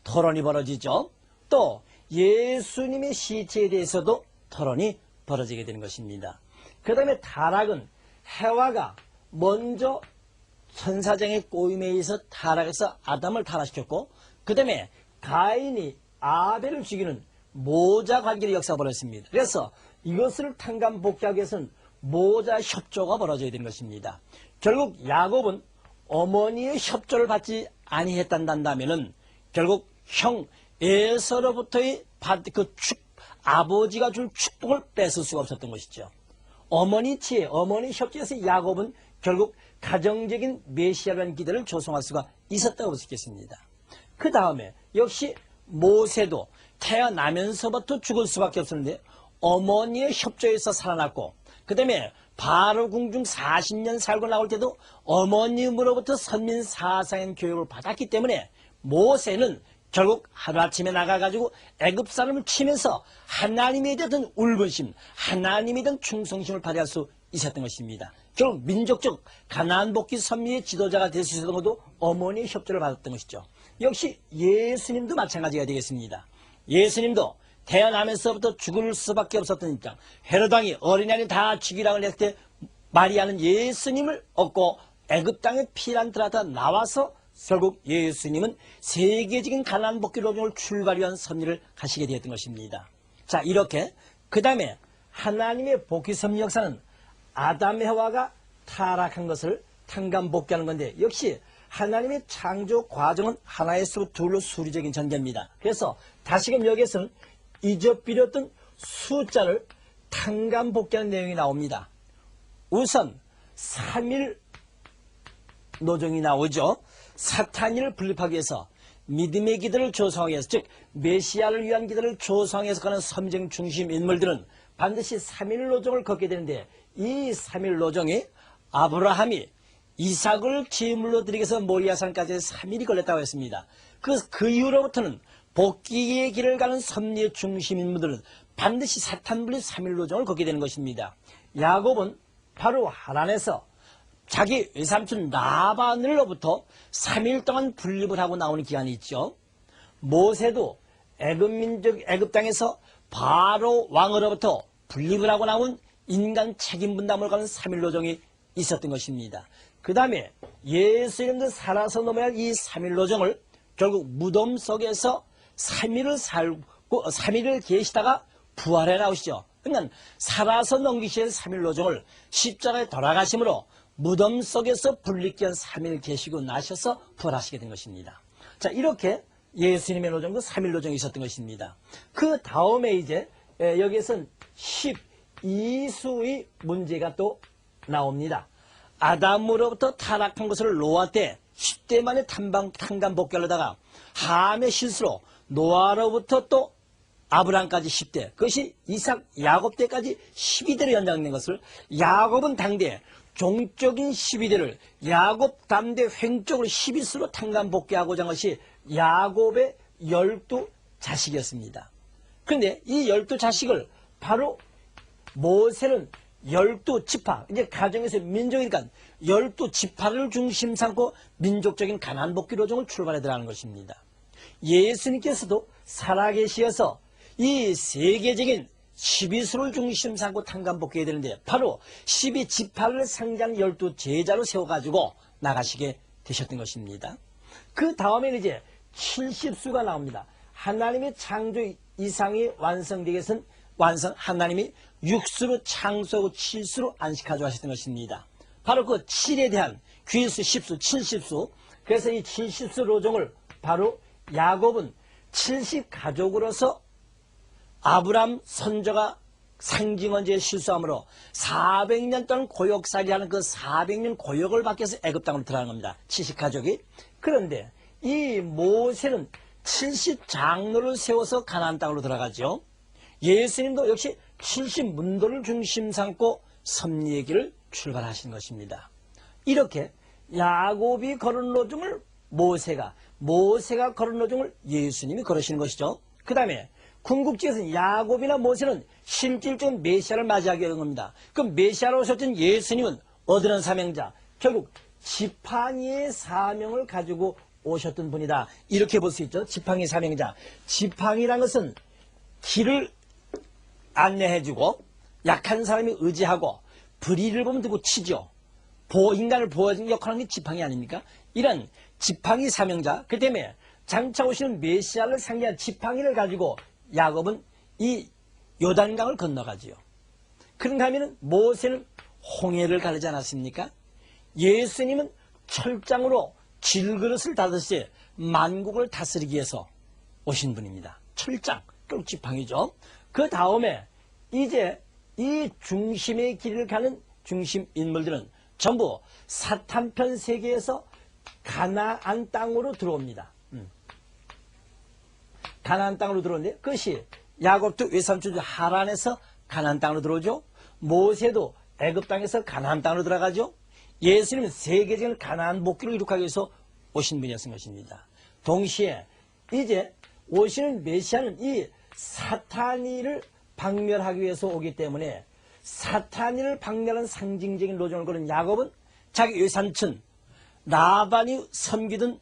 토론이 벌어지죠. 또 예수님의 시체에 대해서도 토론이 벌어지게 되는 것입니다. 그 다음에 타락은 해와가 먼저 천사장의 꼬임에 의해서 타락해서 아담을 타락시켰고, 그 다음에 가인이 아벨을 죽이는 모자 관계의 역사가 벌어졌습니다. 그래서 이것을 탕감 복귀하기 위해서는 모자 협조가 벌어져야 되는 것입니다. 결국 야곱은 어머니의 협조를 받지 아니했단다면은 결국 형 에서로부터의 아버지가 줄 축복을 뺏을 수가 없었던 것이죠. 어머니 지혜, 어머니 협조에서 야곱은 결국 가정적인 메시아라는 기대를 조성할 수가 있었다고 볼 수 있겠습니다. 그 다음에 역시 모세도 태어나면서부터 죽을 수밖에 없었는데 어머니의 협조에서 살아났고, 그 다음에 바로 궁중 40년 살고 나올 때도 어머님으로부터 선민 사상의 교육을 받았기 때문에 모세는 결국 하루아침에 나가가지고 애굽 사람을 치면서 하나님에 대한 울분심, 하나님에 대한 충성심을 발휘할 수 있었던 것입니다. 결국 민족적 가나안 복귀 선미의 지도자가 될 수 있었던 것도 어머니의 협조를 받았던 것이죠. 역시 예수님도 마찬가지가 되겠습니다. 예수님도 태어나면서부터 죽을 수밖에 없었던 입장. 헤로당이 어린아이 다 죽이라고 했을 때 마리아는 예수님을 얻고 애굽 땅에 피란트라다 나와서 결국 예수님은 세계적인 가나안 복귀 로정을 출발 위한 섭리를 가시게 되었던 것입니다. 자, 이렇게 그 다음에 하나님의 복귀 섭리 역사는 아담 해와가 타락한 것을 탕감 복귀하는 건데, 역시 하나님의 창조 과정은 하나에서 둘로 수리적인 전개입니다. 그래서 다시금 여기에서는 잊어버렸던 숫자를 탕감 복귀하는 내용이 나옵니다. 우선 3일 노정이 나오죠. 사탄을 분립하기 위해서 믿음의 기도를 조성하기 위해서, 즉 메시아를 위한 기도를 조성하기 위해서 가는 섬정 중심 인물들은 반드시 3일 노정을 걷게 되는데, 이 3일 노정이 아브라함이 이삭을 제물로 드리기 위해서 모리아산까지 3일이 걸렸다고 했습니다. 그 이후로부터는 복귀의 길을 가는 섭리의 중심 인물들은 반드시 사탄 분립 3일 노정을 걷게 되는 것입니다. 야곱은 바로 하란에서 자기 외삼촌 라반으로부터 3일 동안 분립을 하고 나오는 기간이 있죠. 모세도 애굽 땅에서 바로 왕으로부터 분립을 하고 나온 인간 책임 분담을 가는 3일 노정이 있었던 것입니다. 그 다음에 예수님도 살아서 넘어야 할 이 3일 노정을 결국 무덤 속에서 3일을 계시다가 부활해 나오시죠. 그러니까 살아서 넘기셔야 할 3일 노정을 십자가에 돌아가심으로 무덤 속에서 분립기한 3일 계시고 나셔서 부활하시게 된 것입니다. 자, 이렇게 예수님의 노정도 3일 노정이 있었던 것입니다. 그 다음에 이제 여기에선 12수의 문제가 또 나옵니다. 아담으로부터 타락한 것을 노아 때 10대 만에 탕감 복귀하려다가 함의 실수로 노아로부터 또 아브람까지 10대, 그것이 이삭, 야곱 때까지 12대로 연장된 것을 야곱은 당대 종적인 12대를 야곱 담대 횡적으로 12수로 탕감 복귀하고자 한 것이 야곱의 12 자식이었습니다. 그런데 이 12자식을 바로 모세는 12지파, 이제 가정에서 민족이니까 12지파를 중심 삼고 민족적인 가나안 복귀 로정을 출발해 들어가는 것입니다. 예수님께서도 살아계시어서 이 세계적인 12수를 중심 삼고 탕감복귀해야 되는데 바로 12지파를 상징하는 12제자로 세워가지고 나가시게 되셨던 것입니다. 그 다음에는 이제 70수가 나옵니다. 하나님의 창조 이상이 완성되기 위해서는 하나님이 6수로 창조하고 7수로 안식하죠 하셨던 것입니다. 바로 그 7에 대한 귀수 10수, 70수. 그래서 이 70수 로종을 바로 야곱은 70가족으로서 아브람 선조가 상징원제의 실수함으로 400년 동안 고역살이하는 그 400년 고역을 받기 위해서 애굽 땅으로 들어가는 겁니다. 70가족이. 그런데 이 모세는 70장로를 세워서 가나안 땅으로 들어가죠. 예수님도 역시 70문도를 중심 삼고 섭리의 길을 출발하신 것입니다. 이렇게 야곱이 걸은 로중을 모세가 걸은 로중을 예수님이 걸으시는 것이죠. 그 다음에 궁극지에서는 야곱이나 모세는 실질적인 메시아를 맞이하게 되는 겁니다. 그 메시아로 오셨던 예수님은 얻으는 사명자, 결국 지팡이의 사명을 가지고 오셨던 분이다. 이렇게 볼 수 있죠. 지팡이 사명자. 지팡이란 것은 길을 안내해주고 약한 사람이 의지하고 불의를 보면 두고 치죠. 인간을 보호하는 역할을 하는 게 지팡이 아닙니까? 이런 지팡이 사명자. 그 때문에 장차 오시는 메시아를 상징한 지팡이를 가지고 야곱은 이 요단강을 건너가지요. 그런가 하면 모세는 홍해를 가르지 않았습니까? 예수님은 철장으로 질그릇을 다듯이 만국을 다스리기 위해서 오신 분입니다. 철장, 결국 지팡이죠. 그 다음에 이제 이 중심의 길을 가는 중심 인물들은 전부 사탄편 세계에서 가나안 땅으로 들어옵니다. 가나안 땅으로 들어오는데 그것이 야곱도 외삼촌 하란에서 가나안 땅으로 들어오죠. 모세도 애굽 땅에서 가나안 땅으로 들어가죠. 예수님은 세계적인 가나안 복귀를 이룩하기 위해서 오신 분이었던 것입니다. 동시에 이제 오시는 메시아는 이 사탄이를 박멸하기 위해서 오기 때문에 사탄이를 박멸한 상징적인 로정을 거는 야곱은 자기 외삼촌 라반이 섬기던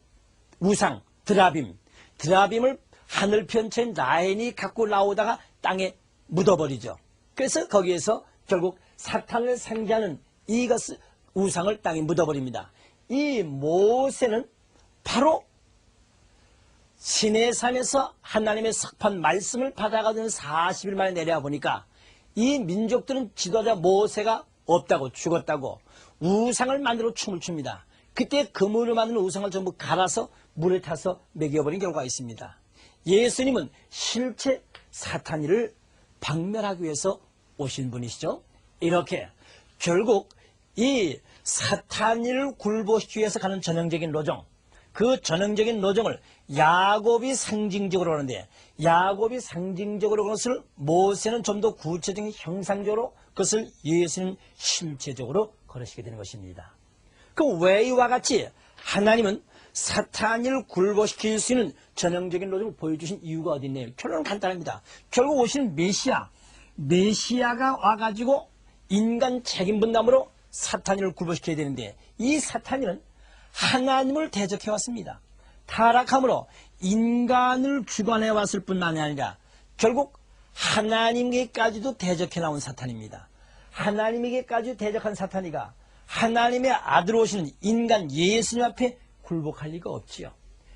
우상 드라빔을 하늘 편처인 라헬이 갖고 나오다가 땅에 묻어버리죠. 그래서 거기에서 결국 사탄을 상징하는 이것을 우상을 땅에 묻어버립니다. 이 모세는 바로 시내산에서 하나님의 석판 말씀을 받아가지고 40일 만에 내려와 보니까 이 민족들은 지도자 모세가 없다고 죽었다고 우상을 만들어 춤을 춥니다. 그때 금으로 만든 우상을 전부 갈아서 물에 타서 먹여버린 결과가 있습니다. 예수님은 실체 사탄이를 박멸하기 위해서 오신 분이시죠. 이렇게 결국 이 사탄이를 굴복시키기 위해서 가는 전형적인 로정, 그 전형적인 로정을 야곱이 상징적으로 하는데 야곱이 상징적으로 하는 것을 모세는 좀 더 구체적인 형상적으로 그것을 예수님 실체적으로 걸으시게 되는 것입니다. 그 왜 이와 같이 하나님은 사탄을 굴복시킬 수 있는 전형적인 로정을 보여주신 이유가 어디 있나요? 결론은 간단합니다. 결국 오시는 메시아가 와가지고 인간 책임 분담으로 사탄을 굴복시켜야 되는데 이 사탄은 하나님을 대적해 왔습니다. 타락함으로 인간을 주관해 왔을 뿐만이 아니라 결국 하나님께까지도 대적해 나온 사탄입니다. 하나님에게까지 대적한 사탄이가 하나님의 아들 오시는 인간 예수님 앞에 굴복할 리가 없지요.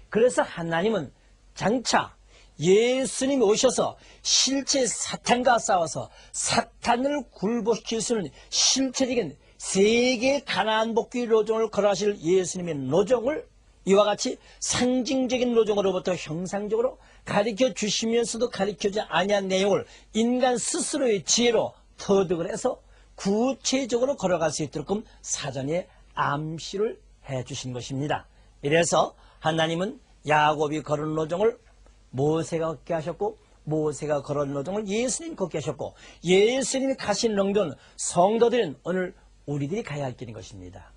그래서 하나님은 장차 예수님이 오셔서 실제 사탄과 싸워서 사탄을 굴복시킬 수 있는 실체적인 세계 가나안 복귀 로정을 걸어하실 예수님의 로정을 이와 같이 상징적인 로정으로부터 형상적으로 가르쳐 주시면서도 가르쳐주지 아니한 내용을 인간 스스로의 지혜로 터득을 해서 구체적으로 걸어갈 수 있도록 사전에 암시를 해 주신 것입니다. 이래서 하나님은 야곱이 걸은 로정을 모세가 걷게 하셨고 모세가 걸은 로정을 예수님이 걷게 하셨고 예수님이 가신 롱전 성도들은 오늘 우리들이 가야 할 길인 것입니다.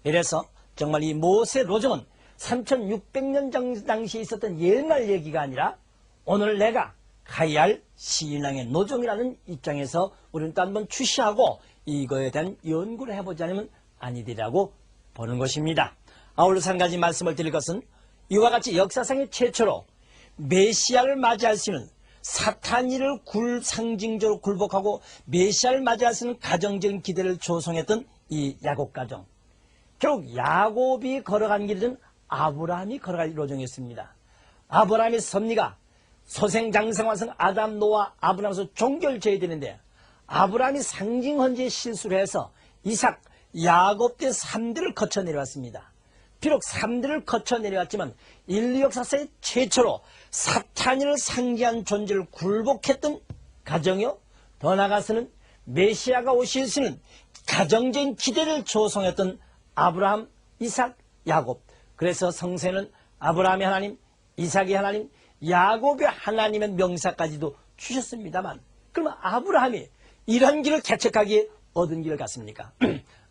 이래서 정말 이 모세 로정은 3600년 당시에 있었던 옛날 얘기가 아니라 오늘 내가 가야 할 신앙의 노정이라는 입장에서 우리는 또 한번 주시하고 이거에 대한 연구를 해보지 않으면 아니되라고 보는 것입니다. 아울러서 한 가지 말씀을 드릴 것은 이와 같이 역사상의 최초로 메시아를 맞이할 수 있는 사탄이를 상징적으로 굴복하고 메시아를 맞이할 수 있는 가정적인 기대를 조성했던 이 야곱 가정. 결국 야곱이 걸어간 길은 아브라함이 걸어갈 로정이었습니다. 아브라함의 섭리가 소생장성화성 아담 노아 아브라함에서 종결져야 되는데 아브라함이 상징헌지에 실수를 해서 이삭 야곱 때 3대를 거쳐 내려왔습니다. 비록 3대를 거쳐 내려왔지만 인류 역사상의 최초로 사탄을 상징한 존재를 굴복했던 가정이요, 더 나아가서는 메시아가 오실 수 있는 가정적인 기대를 조성했던 아브라함, 이삭, 야곱. 그래서 성서에는 아브라함의 하나님, 이삭의 하나님, 야곱의 하나님의 명사까지도 주셨습니다만, 그러면 아브라함이 이런 길을 개척하기에 얻은 길을 갔습니까?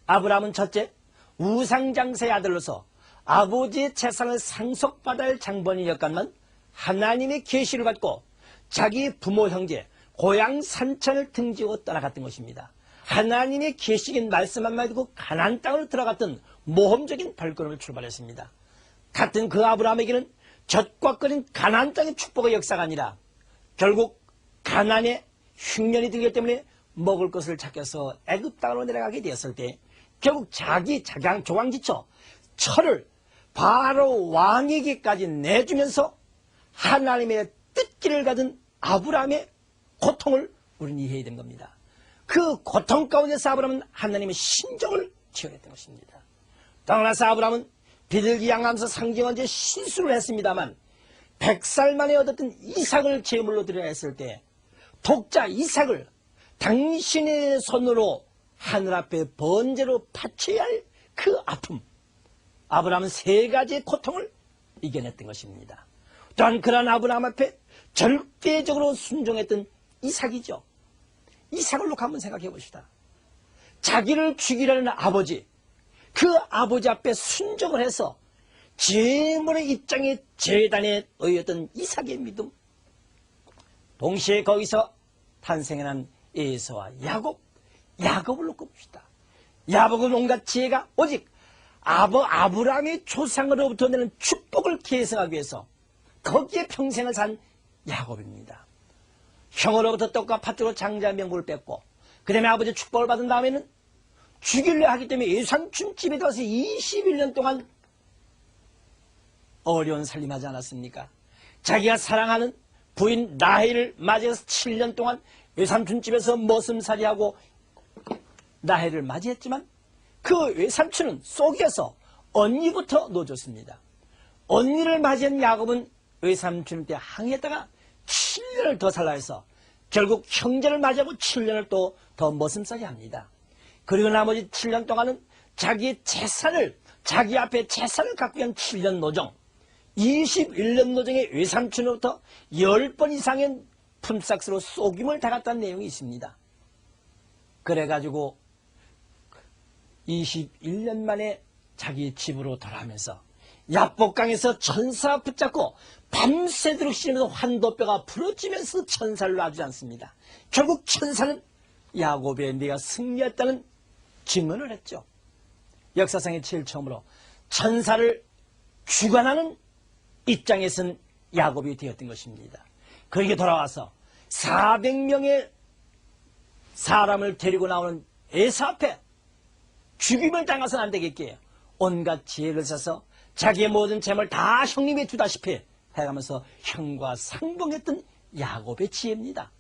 아브라함은 첫째, 우상장사의 아들로서 아버지의 재산을 상속받아야 할 장본인이었건만 하나님의 계시를 받고 자기 부모 형제, 고향 산천을 등지고 떠나갔던 것입니다. 하나님의 계시긴 말씀 한마디 듣고 가나안 땅으로 들어갔던 모험적인 발걸음을 출발했습니다. 같은 그 아브라함에게는 젖과 끓인 가나안 땅의 축복의 역사가 아니라 결국 가나안에 흉년이 들기 때문에 먹을 것을 찾겨서 애굽 땅으로 내려가게 되었을 때 결국 자기 조강지처 철을 바로 왕에게까지 내주면서 하나님의 뜻길을 가진 아브라함의 고통을 우리는 이해해야 되는 겁니다. 그 고통 가운데서 아브라함은 하나님의 신정을 지어냈던 것입니다. 떠나서 아브라함은 비둘기양하면서 상징헌지에 실수를 했습니다만 100살 만에 얻었던 이삭을 제물로 드려야 했을 때 독자 이삭을 당신의 손으로 하늘 앞에 번제로 바쳐야 할 그 아픔, 아브라함은 3가지의 고통을 이겨냈던 것입니다. 또한 그런 아브라함 앞에 절대적으로 순종했던 이삭이죠. 이삭을 놓고 한번 생각해 봅시다. 자기를 죽이려는 아버지, 그 아버지 앞에 순종을 해서 제물의 입장에 제단에 놓였던 이삭의 믿음, 동시에 거기서 탄생한 에서와 야곱을 놓고 봅시다. 야곱은 온갖 지혜가 오직 아브라함의 조상으로부터 내는 축복을 계승하기 위해서 거기에 평생을 산 야곱입니다. 형으로부터 떡과 팥으로 장자 명분을 뺐고 그 다음에 아버지의 축복을 받은 다음에는 죽이려 하기 때문에 외삼촌 집에 들어서 21년 동안 어려운 살림하지 않았습니까? 자기가 사랑하는 부인 라헬을 맞이해서 7년 동안 외삼촌 집에서 머슴살이하고 라헬을 맞이했지만 그 외삼촌은 속여서 언니부터 놓아줬습니다. 언니를 맞이한 야곱은 외삼촌 때 항해했다가 7년을 더 살라 해서 결국 형제를 맞이하고 7년을 또 더 머슴살이 합니다. 그리고 나머지 7년 동안은 자기 앞에 재산을 갖고 있는 7년 노정, 21년 노정의 외삼촌으로부터 10번 이상의 품삯으로 속임을 당했다는 내용이 있습니다. 그래가지고 21년 만에 자기 집으로 돌아오면서 야복강에서 천사 붙잡고 밤새도록 씻으면서 환도뼈가 부러지면서 천사를 놔주지 않습니다. 결국 천사는 야곱의 네가 승리했다는 증언을 했죠. 역사상의 제일 처음으로 천사를 주관하는 입장에 선 야곱이 되었던 것입니다. 그에게 돌아와서 400명의 사람을 데리고 나오는 에서 앞에 죽임을 당해서는 안 되겠기에 온갖 지혜를 써서 자기의 모든 재물 다 형님이 주다시피 해가면서 형과 상봉했던 야곱의 지혜입니다.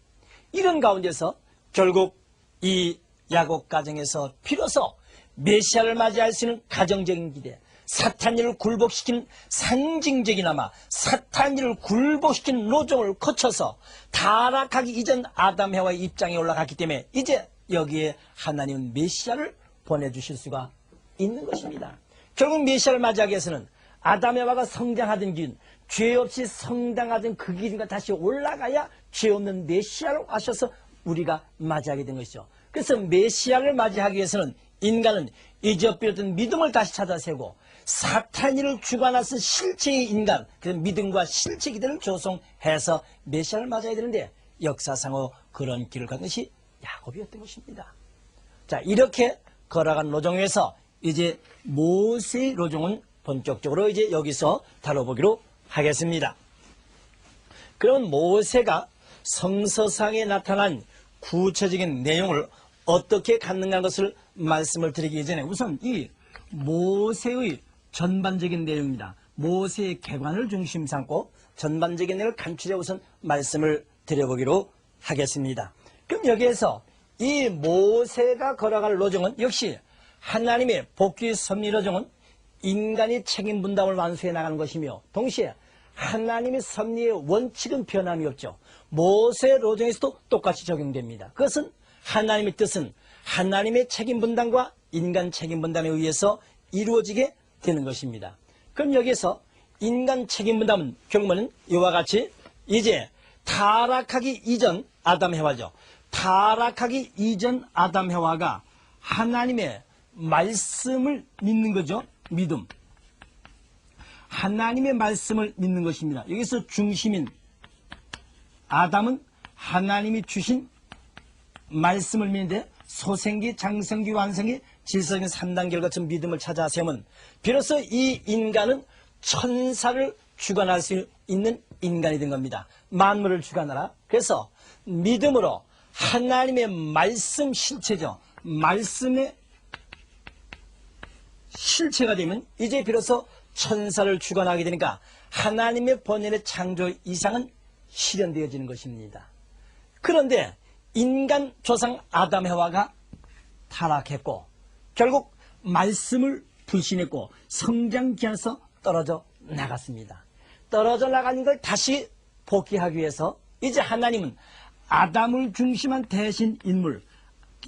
이런 가운데서 결국 이 야곱 가정에서 비로소 메시아를 맞이할 수 있는 가정적인 기대, 사탄이를 굴복시키는 상징적이나마 사탄이를 굴복시키는 노정을 거쳐서 타락하기 이전 아담 해와의 입장에 올라갔기 때문에 이제 여기에 하나님은 메시아를 보내주실 수가 있는 것입니다. 결국 메시아를 맞이하기 위해서는 아담 해와가 성장하던 길, 죄 없이 성장하던 그 길과 다시 올라가야 죄 없는 메시아를 하셔서 우리가 맞이하게 된 것이죠. 그래서 메시아를 맞이하기 위해서는 인간은 잊어버렸던 믿음을 다시 찾아 세우고 사탄이를 주관하신 실체의 인간, 그 믿음과 실체 기대를 조성해서 메시아를 맞아야 되는데 역사상으로 그런 길을 간 것이 야곱이었던 것입니다. 자, 이렇게 걸어간 로종에서 이제 모세의 로종은 본격적으로 이제 여기서 다뤄보기로 하겠습니다. 그럼 모세가 성서상에 나타난 구체적인 내용을 어떻게 갖는가 하는 것을 말씀을 드리기 전에 우선 이 모세의 전반적인 내용입니다. 모세의 개관을 중심 삼고 전반적인 내용을 간추려 우선 말씀을 드려보기로 하겠습니다. 그럼 여기에서 이 모세가 걸어갈 로종은 역시 하나님의 복귀 섭리 로종은 인간이 책임 분담을 완수해 나가는 것이며 동시에 하나님의 섭리의 원칙은 변함이 없죠. 모세 로종에서도 똑같이 적용됩니다. 그것은 하나님의 뜻은 하나님의 책임 분담과 인간 책임 분담에 의해서 이루어지게 되는 것입니다. 그럼 여기에서 인간 책임 분담은 결국은 이와 같이 이제 타락하기 이전 아담 해와죠. 타락하기 이전 아담 해와가 하나님의 말씀을 믿는 거죠. 믿음. 하나님의 말씀을 믿는 것입니다. 여기서 중심인 아담은 하나님이 주신 말씀을 믿는데 소생기, 장성기, 완성기, 질서적인 3단계를 거친 믿음을 찾아 세우면 비로소 이 인간은 천사를 주관할 수 있는 인간이 된 겁니다. 만물을 주관하라. 그래서 믿음으로 하나님의 말씀 실체죠. 말씀의 실체가 되면 이제 비로소 천사를 주관하게 되니까 하나님의 본연의 창조 이상은 실현되어지는 것입니다. 그런데 인간 조상 아담 해와가 타락했고 결국 말씀을 불신했고 성장 기한에서 떨어져 나갔습니다. 떨어져 나가는 걸 다시 복귀하기 위해서 이제 하나님은 아담을 중심한 대신 인물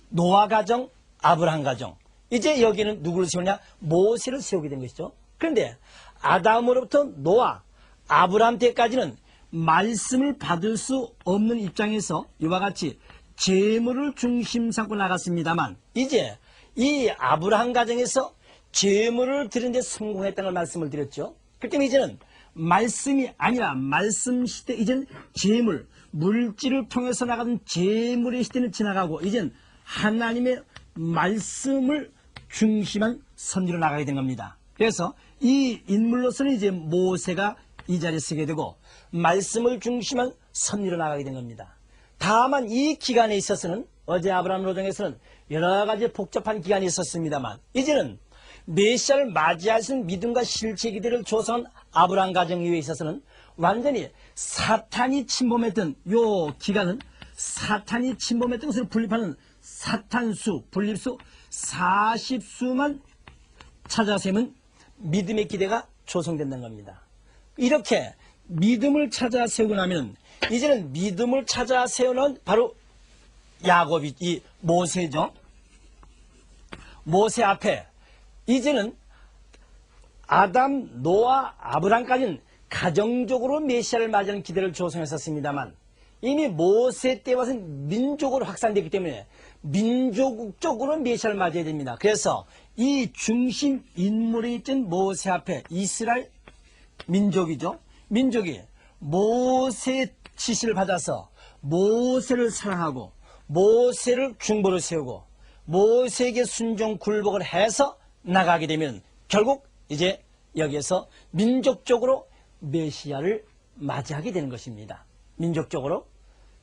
노아 가정, 아브라함 가정 이제 여기는 누구를 세우냐? 모세를 세우게 된 것이죠. 그런데 아담으로부터 노아, 아브라함 때까지는 말씀을 받을 수 없는 입장에서 이와 같이 재물을 중심 삼고 나갔습니다만 이제 이 아브라함 가정에서 재물을 드리는 데 성공했다는 말씀을 드렸죠. 그렇기 때문에 이제는 말씀이 아니라 말씀 시대 이제는 재물, 물질을 통해서 나가는 재물의 시대는 지나가고 이제는 하나님의 말씀을 중심한 섭리로 나가게 된 겁니다. 그래서 이 인물로서는 이제 모세가 이 자리에 서게 되고 말씀을 중심한 섭리로 나가게 된 겁니다. 다만 이 기간에 있어서는 어제 아브라함 로종에서는 여러 가지 복잡한 기간이 있었습니다만 이제는 메시아를 맞이할 수 있는 믿음과 실체 기대를 조성한 아브라함 가정 이후에 있어서는 완전히 사탄이 침범했던 요 기간은 사탄이 침범했던 것을 분립하는 사탄수, 분립수 40수만 찾아세면 믿음의 기대가 조성된다는 겁니다. 이렇게 믿음을 찾아 세우고 나면 이제는 믿음을 찾아 세우는 바로 야곱이 이 모세죠. 모세 앞에 이제는 아담, 노아, 아브람까지는 가정적으로 메시아를 맞이하는 기대를 조성했었습니다만 이미 모세 때 와서는 민족으로 확산되기 때문에 민족적으로 메시아를 맞이해야 됩니다. 그래서 이 중심 인물이 있던 모세 앞에 이스라엘 민족이죠. 민족이 모세의 지시를 받아서 모세를 사랑하고 모세를 중보로 세우고 모세에게 순종 굴복을 해서 나가게 되면 결국 이제 여기에서 민족적으로 메시아를 맞이하게 되는 것입니다. 민족적으로.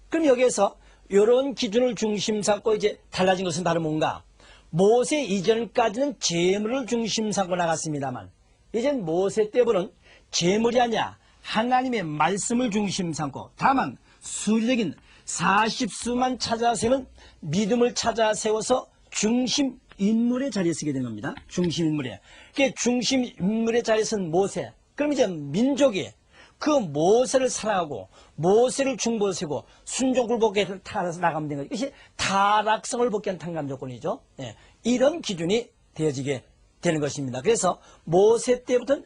그럼 여기에서 이런 기준을 중심 삼고 이제 달라진 것은 바로 뭔가? 모세 이전까지는 재물을 중심 삼고 나갔습니다만 이젠 모세 때부터는 재물이 아니라 하나님의 말씀을 중심 삼고 다만 수리적인 40수만 찾아 세우면 믿음을 찾아 세워서 중심 인물의 자리에 서게 되는 겁니다. 중심 인물에. 그 중심 인물의 자리에 선 모세. 그럼 이제 민족이 그 모세를 사랑하고 모세를 중보로 세고 순종 굴복에 타락해서 나가면 되는 거죠. 이것이 타락성을 복귀한 탕감 조건이죠. 네. 이런 기준이 되어지게 되는 것입니다. 그래서 모세 때부터는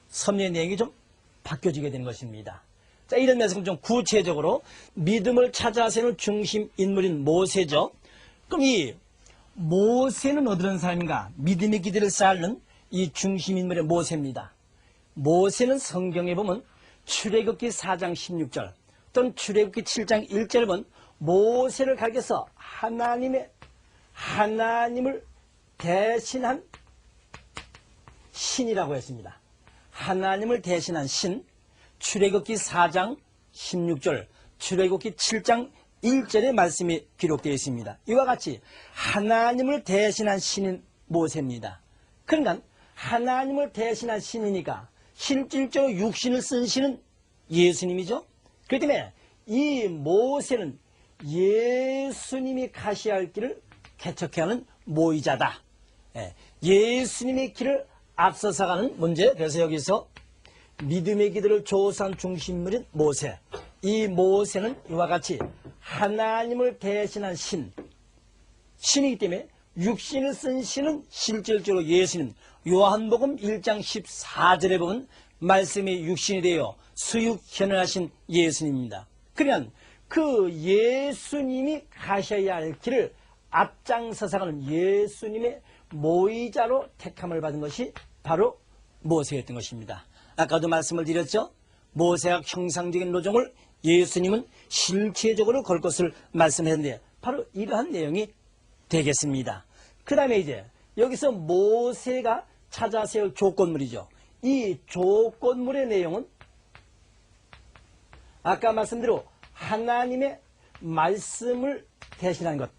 섭리의 내용이 좀 바뀌어지게 되는 것입니다. 자, 이런 면에서 좀 구체적으로 믿음을 찾아 세우는 중심 인물인 모세죠. 그럼 이 모세는 어떤 사람인가? 믿음의 기대를 쌓는 이 중심인물의 모세입니다. 모세는 성경에 보면 출애굽기 4장 16절 또는 출애굽기 7장 1절에 보면 모세를 가리켜서 하나님을 대신한 신이라고 했습니다. 하나님을 대신한 신, 출애굽기 4장 16절, 출애굽기 7장 1절의 말씀이 기록되어 있습니다. 이와 같이 하나님을 대신한 신인 모세입니다. 그러니까 하나님을 대신한 신이니까 실질적으로 육신을 쓴 신은 예수님이죠. 그렇기 때문에 이 모세는 예수님이 가셔야 할 길을 개척해 하는 모의자다. 예수님의 길을 앞서서 가는 문제. 그래서 여기서 믿음의 기도를 조사한 중심물인 모세. 이 모세는 이와 같이 하나님을 대신한 신이기 때문에 육신을 쓴 신은 실질적으로 예수님. 요한복음 1장 14절에 보면 말씀이 육신이 되어 수육현현하신 예수님입니다. 그러면 그 예수님이 가셔야 할 길을 앞장서서 가는 예수님의 모의자로 택함을 받은 것이 바로 모세였던 것입니다. 아까도 말씀을 드렸죠. 모세가 형상적인 노정을 예수님은 실체적으로 걸 것을 말씀했는데 바로 이러한 내용이 되겠습니다. 그 다음에 이제 여기서 모세가 찾아 세울 조건물이죠. 이 조건물의 내용은 아까 말씀대로 하나님의 말씀을 대신한 것,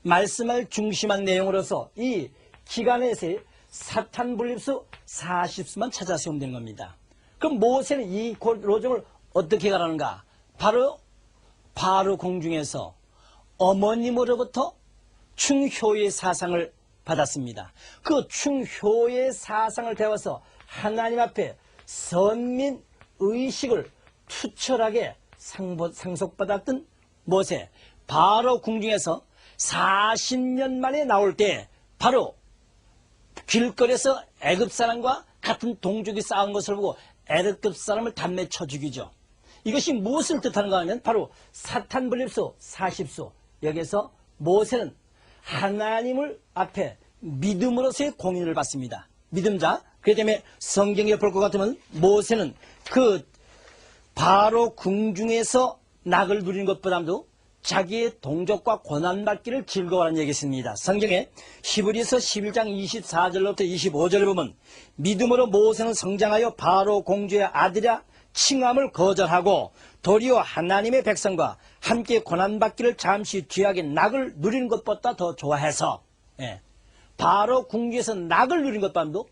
말씀을 중심한 내용으로서 이 기간에서의 사탄 분립수 40수만 찾아 세우면 되는 겁니다. 그럼 모세는 이 로정을 어떻게 가라는가? 바로 공중에서 어머님으로부터 충효의 사상을 받았습니다. 그 충효의 사상을 배워서 하나님 앞에 선민 의식을 투철하게 상속받았던 모세. 바로 궁중에서 40년 만에 나올 때 바로 길거리에서 애굽 사람과 같은 동족이 싸운 것을 보고 애굽 사람을 단매 쳐 죽이죠. 이것이 무엇을 뜻하는가 하면 바로 사탄 분립수 40수. 여기서 모세는 하나님을 앞에 믿음으로서의 공인을 받습니다. 믿음자. 그렇기 때문에 성경에 볼 것 같으면 모세는 그 바로 궁중에서 낙을 누리는 것보다도 자기의 동족과 고난받기를 즐거워하는 얘기였습니다. 성경에 히브리서 11장 24절로부터 25절을 보면 믿음으로 모세는 성장하여 바로 공주의 아들이라 칭함을 거절하고 도리어 하나님의 백성과 함께 고난받기를 잠시 뒤하게 낙을 누리는 것보다 더 좋아해서 바로 궁중에서 낙을 누리는 것보다도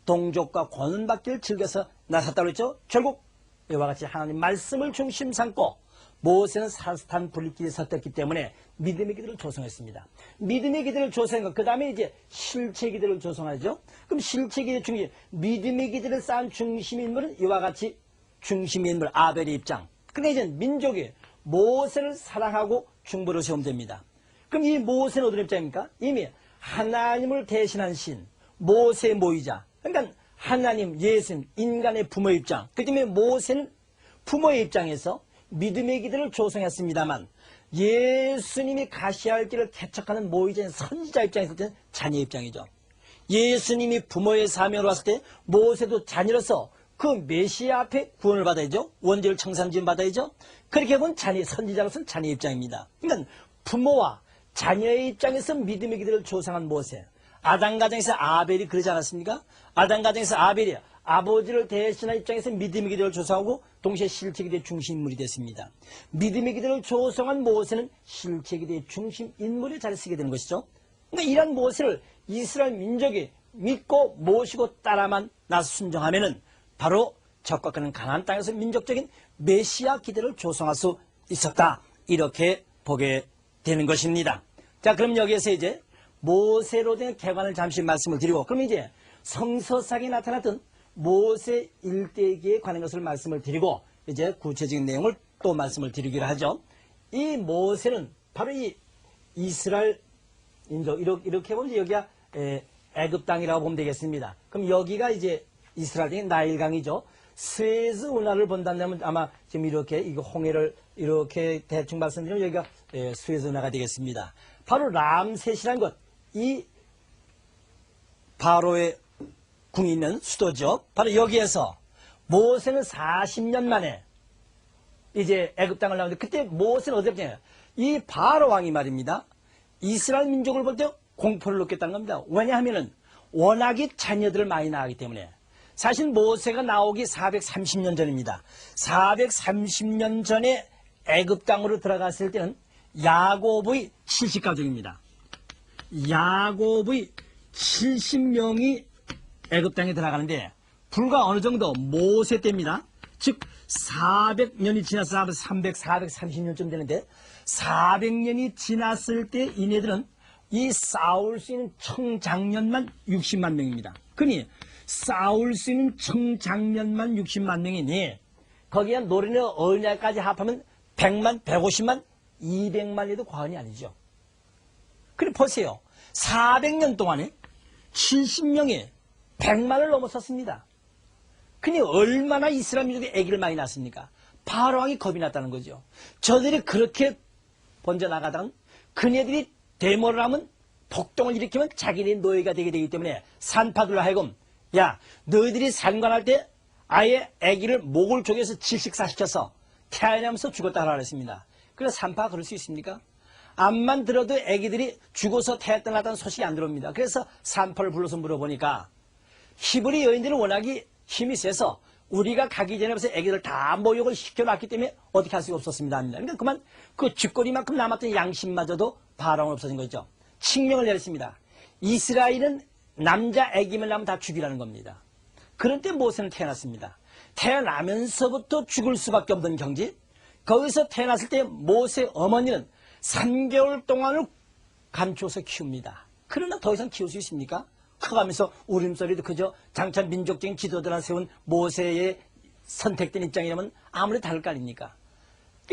동족과 고난받기를 즐겨서 나섰다고 했죠. 결국 이와 같이 하나님 말씀을 중심 삼고 모세는 사탄 분립길에 섰기 때문에 믿음의 기도를 조성했습니다. 믿음의 기도를 조성한 것, 그 다음에 이제 실체 기도를 조성하죠. 그럼 실체 기도 중심, 믿음의 기도를 쌓은 중심 인물은 이와 같이 중심 인물 아벨의 입장. 그러니까 이제 민족이 모세를 사랑하고 중보를 세우면 됩니다. 그럼 이 모세는 어떤 입장입니까? 이미 하나님을 대신한 신, 모세의 모의자. 그러니까 하나님, 예수님, 인간의 부모의 입장. 그 때문에 모세는 부모의 입장에서 믿음의 기도를 조성했습니다만 예수님이 가셔야 할 길을 개척하는 모의자인 선지자 입장에서 때는 자녀 입장이죠. 예수님이 부모의 사명으로 왔을 때 모세도 자녀로서 그 메시아 앞에 구원을 받아야죠. 원죄를 청산지음 받아야죠. 그렇게 보면 선지자로서는 자녀 입장입니다. 그러니까 부모와 자녀의 입장에서 믿음의 기도를 조성한 모세. 아담 가정에서 아벨이 그러지 않았습니까? 아담 가정에서 아벨이 아버지를 대신한 입장에서 믿음의 기도를 조성하고 동시에 실체 기도의 중심 인물이 됐습니다. 믿음의 기도를 조성한 모세는 실체 기도의 중심 인물의 자리에 서게 되는 것이죠. 그러니까 이런 모세를 이스라엘 민족이 믿고 모시고 따라만 나서 순종하면은 바로 적각하는 가나안 땅에서 민족적인 메시아 기도를 조성할 수 있었다. 이렇게 보게 되는 것입니다. 자, 그럼 여기에서 이제 모세로 된 개관을 잠시 말씀을 드리고, 그럼 이제 성서상에 나타났던 모세 일대기에 관한 것을 말씀을 드리고, 이제 구체적인 내용을 또 말씀을 드리기로 하죠. 이 모세는 바로 이 이스라엘 인족, 이렇게 보면 여기가 애굽 땅이라고 보면 되겠습니다. 그럼 여기가 이제 이스라엘의 나일강이죠. 스웨즈 운하를 본다면 아마 지금 이렇게 이거 홍해를 이렇게 대충 말씀드리면 여기가 스웨즈 운하가 되겠습니다. 바로 람셋이라는 것, 이 바로의 궁이 있는 수도죠. 바로 여기에서 모세는 40년 만에 이제 애굽 땅을 나오는데 그때 모세는 어떻게 이 바로 왕이 말입니다. 이스라엘 민족을 볼 때 공포를 느꼈다는 겁니다. 왜냐하면은 워낙에 자녀들을 많이 낳았기 때문에. 사실 모세가 나오기 430년 전입니다. 430년 전에 애굽 땅으로 들어갔을 때는 야곱의 70가족입니다. 야곱의 70명이 애굽 땅에 들어가는데 불과 어느 정도 모세 때입니다. 즉 400년이 지나서 430년쯤 되는데 400년이 지났을 때 이네들은 이 싸울 수 있는 청장년만 60만 명입니다. 그러니 싸울 수 있는 청장년만 60만 명이니 거기에 노래는 어린아이까지 합하면 100만, 150만, 200만에도 과언이 아니죠. 그래 보세요. 400년 동안에 70명이 100만을 넘어섰습니다. 그니 얼마나 이스라엘 민족이 아기를 많이 낳습니까? 바로왕이 겁이 났다는 거죠. 저들이 그렇게 번져나가다간 그네들이 데모를 하면 폭동을 일으키면 자기네 노예가 되게 때문에 산파들로 하여금 야 너희들이 산관할 때 아예 아기를 목을 조개서 질식사시켜서 태어나면서 죽었다 하라 그랬습니다. 그래서 산파가 그럴 수 있습니까? 암만 들어도 아기들이 죽어서 태어났다는 소식이 안 들어옵니다. 그래서 산파를 불러서 물어보니까 히브리 여인들은 워낙에 힘이 세서 우리가 가기 전에 벌써 아기들 다 모욕을 시켜놨기 때문에 어떻게 할 수가 없었습니다. 그러니까 그만 그 쥐꼬리만큼 남았던 양심마저도 바로는 없어진 거죠. 칙령을 내렸습니다. 이스라엘은 남자 아기만 나면 다 죽이라는 겁니다. 그런 때 모세는 태어났습니다. 태어나면서부터 죽을 수밖에 없는 경지. 거기서 태어났을 때 모세 어머니는 3개월 동안을 감추어서 키웁니다. 그러나 더 이상 키울 수 있습니까? 커가면서 울음소리도 그저 장차 민족적인 지도자라 세운 모세의 선택된 입장이라면 아무리 다를 거 아닙니까?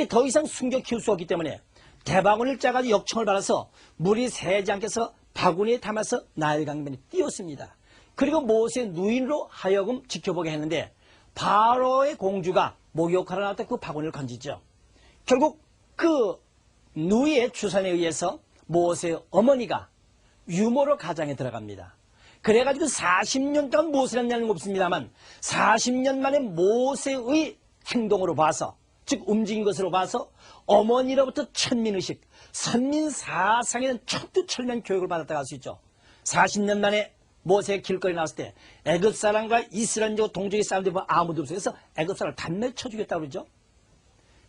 더 이상 숨겨 키울 수 없기 때문에 대바구니를 짜가지고 역청을 받아서 물이 새지 않게 해서 바구니에 담아서 나일 강변에 띄웠습니다. 그리고 모세의 누인으로 하여금 지켜보게 했는데 바로의 공주가 목욕하러 나왔다 그 바구니를 건지죠. 결국 그 누이의 추선에 의해서 모세의 어머니가 유모로 가장에 들어갑니다. 그래가지고 40년 동안 모세라는 이야기는 없습니다만 40년 만에 모세의 행동으로 봐서 즉 움직인 것으로 봐서 어머니로부터 천민의식, 선민사상에는 척두철면 교육을 받았다고 할 수 있죠. 40년 만에 모세의 길거리 나왔을 때 애굽 사람과 이스라엘족 동족의 사람들이 뭐 아무도 없어요. 그래서 애굽 사람을 단멸 쳐주겠다고 그러죠.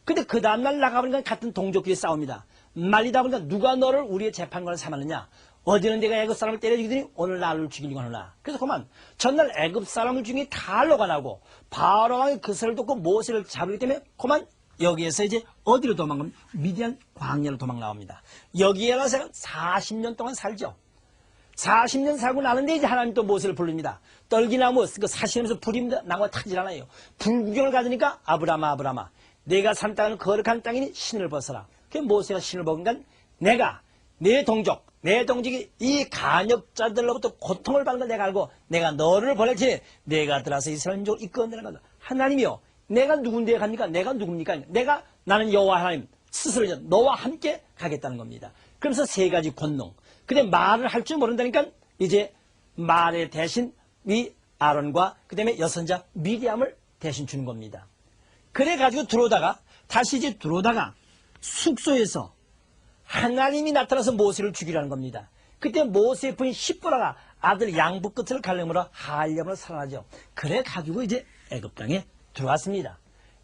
근데 그 다음날 나가보니까 같은 동족끼리 싸웁니다. 말리다 보니까 누가 너를 우리의 재판관을 삼았느냐. 어제는 내가 애굽 사람을 때려 죽이더니 오늘 나를 죽이려고 하느냐. 그래서 그만 전날 애굽 사람을 죽인 탈로가 나고 바로왕이 그 설을 돕고 모세를 잡기 때문에 그만 여기에서 이제 어디로 도망가면 미디안 광야로 도망 나옵니다. 여기에 가서 40년 동안 살죠. 40년 살고 나는데 이제 하나님 또 모세를 부릅니다. 떨기나무 그 사시면서 불이 나무가 타질 않아요. 불구경을 가지니까 아브라마 내가 산 땅은 거룩한 땅이니 신을 벗어라. 그 모세가 신을 벗으니까 내가 내 동족이 이 간역자들로부터 고통을 받는 걸 내가 알고 내가 너를 보낼 테니 내가 들어서 이스라엘 민족을 이끌어내는 거다. 하나님이요. 내가 누군데 갑니까? 내가 누굽니까? 나는 여호와 하나님 스스로 너와 함께 가겠다는 겁니다. 그러면서 세 가지 권능. 근데 말을 할 줄 모른다니까 이제 말의 대신 이 아론과 그 다음에 여선자 미리암을 대신 주는 겁니다. 그래가지고 다시 이제 들어오다가 숙소에서 하나님이 나타나서 모세를 죽이라는 겁니다. 그때 모세의 부인 십보라가 아들 양부 끝을 갈려므로 할렴으로 살아나죠. 그래가지고 이제 애굽 땅에 들어왔습니다.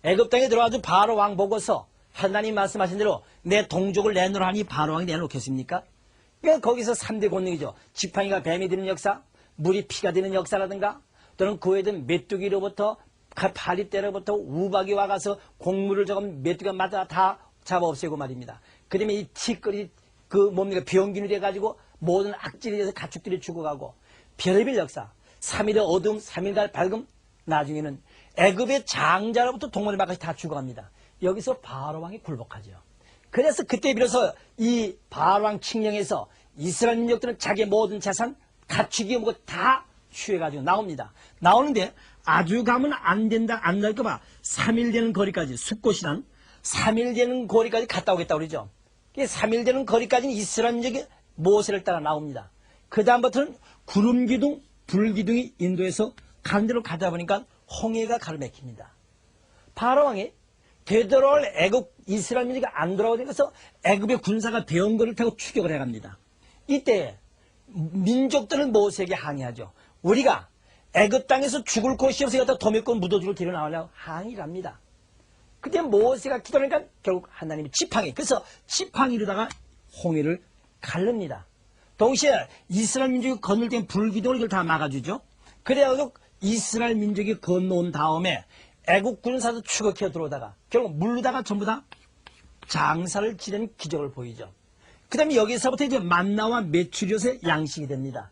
애굽 땅에 들어와서 바로 왕 보고서 하나님 말씀하신 대로 내 동족을 내놓으라 하니 바로 왕이 내놓겠습니까? 그러니까 거기서 3대 권능이죠. 지팡이가 뱀이 되는 역사, 물이 피가 되는 역사라든가 또는 그 외에는 메뚜기로부터 파리떼로부터 우박이 와가서 곡물을 조금 메뚜기가 맞아 다 잡아 없애고 말입니다. 그 다음에 이 티끌이 병균이 돼가지고 모든 악질이 돼서 가축들이 죽어가고 별의별 역사 3일의 어둠 3일간 밝음 나중에는 애굽의 장자로부터 동물의 막까지 다 죽어갑니다. 여기서 바로왕이 굴복하죠. 그래서 그때 비로소 이 바로왕 칙령에서 이스라엘 민족들은 자기의 모든 재산 가축이 뭐고 다 취해가지고 나옵니다. 나오는데 아주 가면 안 된다 안 날까봐 3일 되는 거리까지 숫곳이란 3일 되는 거리까지 갔다 오겠다고 그러죠. 3일 되는 거리까지는 이스라엘 민족이 모세를 따라 나옵니다. 그 다음부터는 구름 기둥 불기둥이 인도에서 가는 대로 가다 보니까 홍해가 가로막힙니다. 바로왕이 되돌아올 애굽 이스라엘 민족이 안 돌아오면서 애굽의 군사가 대형거를 타고 추격을 해갑니다. 이때 민족들은 모세에게 항의하죠. 우리가 애굽 땅에서 죽을 곳이 없어 여기다 도매권 묻어주고 데려 나오려고 항의를 합니다. 그때 모세가 기도하니까 결국 하나님이 지팡이, 그래서 지팡이로다가 홍해를 가릅니다. 동시에 이스라엘 민족이 건널 때 불기둥을 이걸 다 막아주죠. 그래가지고 이스라엘 민족이 건너온 다음에 애국 군사도 추격해 들어오다가 결국 물르다가 전부 다 장사를 지내는 기적을 보이죠. 그 다음에 여기서부터 이제 만나와 메추리옷의 양식이 됩니다.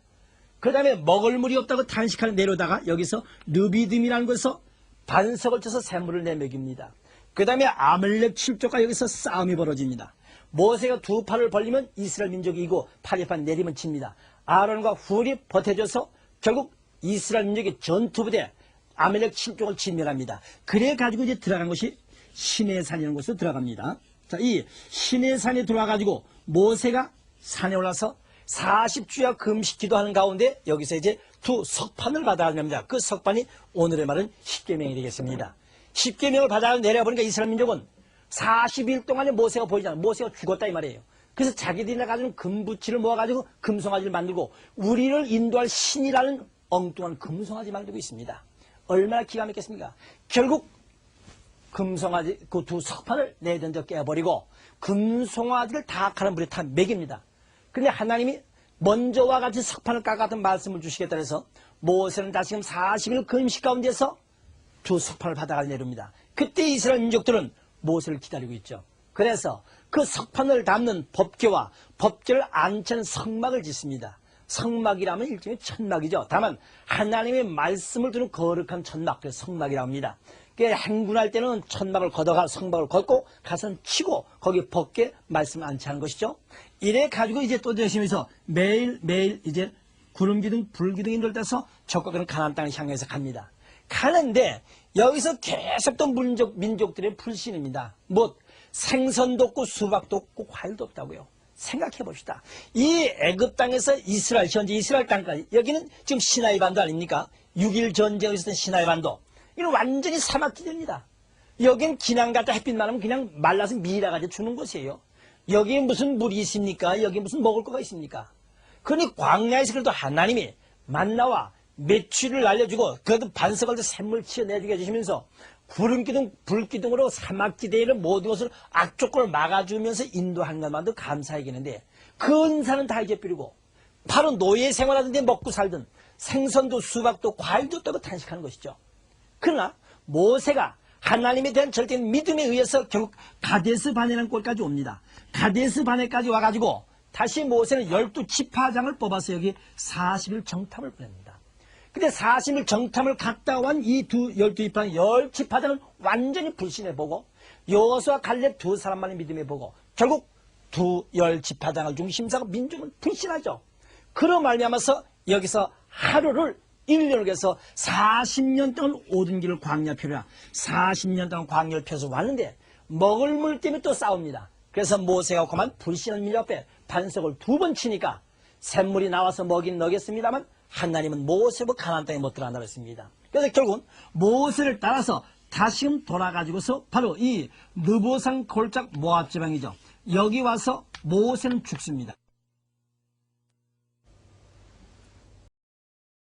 그 다음에 먹을 물이 없다고 탄식하러 내려다가 여기서 르비딤이라는 곳에서 반석을 쳐서 샘물을 내먹입니다. 그 다음에 아말렉 7족과 여기서 싸움이 벌어집니다. 모세가 두 팔을 벌리면 이스라엘 민족이 이고 팔에판 내리면 집니다. 아론과 훌이 버텨줘서 결국 이스라엘 민족의 전투부대 아말렉 7족을 진멸합니다. 그래가지고 이제 들어간 곳이 시내산이라는 곳으로 들어갑니다. 자, 이 시내산에 들어와가지고 모세가 산에 올라서 40주야 금식 기도하는 가운데 여기서 이제 두 석판을 받아냅니다. 그 석판이 오늘의 말은 십계명이 되겠습니다. 십계명을 받아 내려보니까 이스라엘 민족은 40일 동안에 모세가 보이지 않아요. 모세가 죽었다 이 말이에요. 그래서 자기들이 가지고 금부치를 모아가지고 금송아지를 만들고 우리를 인도할 신이라는 엉뚱한 금송아지 만들고 있습니다. 얼마나 기가 막혔습니까? 결국 금송아지 그 두 석판을 내던져 깨버리고 금송아지를 다악하는 불에 다 먹입니다. 그런데 하나님이 먼저와 같이 석판을 깎았던 말씀을 주시겠다 해서 모세는 다시금 40일 금식 가운데서 두 석판을 받아가 내립니다. 그때 이스라엘 민족들은 모세를 기다리고 있죠. 그래서 그 석판을 담는 법궤와 법궤를 안치는 성막을 짓습니다. 성막이라면 일종의 천막이죠. 다만 하나님의 말씀을 두는 거룩한 천막, 그래서 성막이라고 합니다. 행군할 때는 천막을 걷어가 성막을 걷고 가선 치고 거기 법궤 말씀을 안치하는 것이죠. 이래 가지고 이제 또 열심히서 매일 이제 구름기둥 불기둥이 돌다서 적국은 가나안 땅을 향해서 갑니다. 가는데 여기서 계속 또 민족들의 불신입니다. 뭐 생선도 없고 수박도 없고 과일도 없다고요. 생각해 봅시다. 이 애굽 땅에서 이스라엘, 현재 이스라엘 땅까지, 여기는 지금 시나이 반도 아닙니까? 6.1 전쟁에 있었던 시나이 반도. 이건 완전히 사막지대입니다. 여긴 기냥 갖다 햇빛만 하면 그냥 말라서 미라가지고 주는 곳이에요. 여기에 무슨 물이 있습니까? 여기에 무슨 먹을 거가 있습니까? 그러니 광야에서 그래도 하나님이 만나와 메추리를 알려주고 그래도 반석을 샘물 치어내주게 해주시면서 구름기둥, 불기둥으로 사막지대의 모든 것을 악조건을 막아주면서 인도하는 것만도 감사하겠는데 그 은사는 다 잊어버리고 바로 노예 생활하던데 먹고 살던 생선도 수박도 과일도 없다고 탄식하는 것이죠. 그러나 모세가 하나님에 대한 절대적인 믿음에 의해서 결국 가데스 바네라는 곳까지 옵니다. 가데스 바네까지 와가지고 다시 모세는 12지파장을 뽑아서 여기 40일 정탐을 보냅니다. 근데 40일 정탐을 갔다 온 이 12지파장, 10지파장은 완전히 불신해보고 여호수아 갈렙 두 사람만의 믿음에 보고 결국 10지파장을 중심사고 민족은 불신하죠. 그로 말미암아서 여기서 하루를 1년을 해서 40년 동안 오던 길을 광야 표라 40년 동안 광야를 펴서 왔는데 먹을 물 때문에 또 싸웁니다. 그래서 모세가 그만 불신한 민족 앞에 반석을 2번 치니까 샘물이 나와서 먹인 넣겠습니다만 하나님은 모세와 가나안 땅에 못 들어간다고 했습니다. 그래서 결국은 모세를 따라서 다시금 돌아가지고서 바로 이 느보산 골짝 모압 지방이죠. 여기 와서 모세는 죽습니다.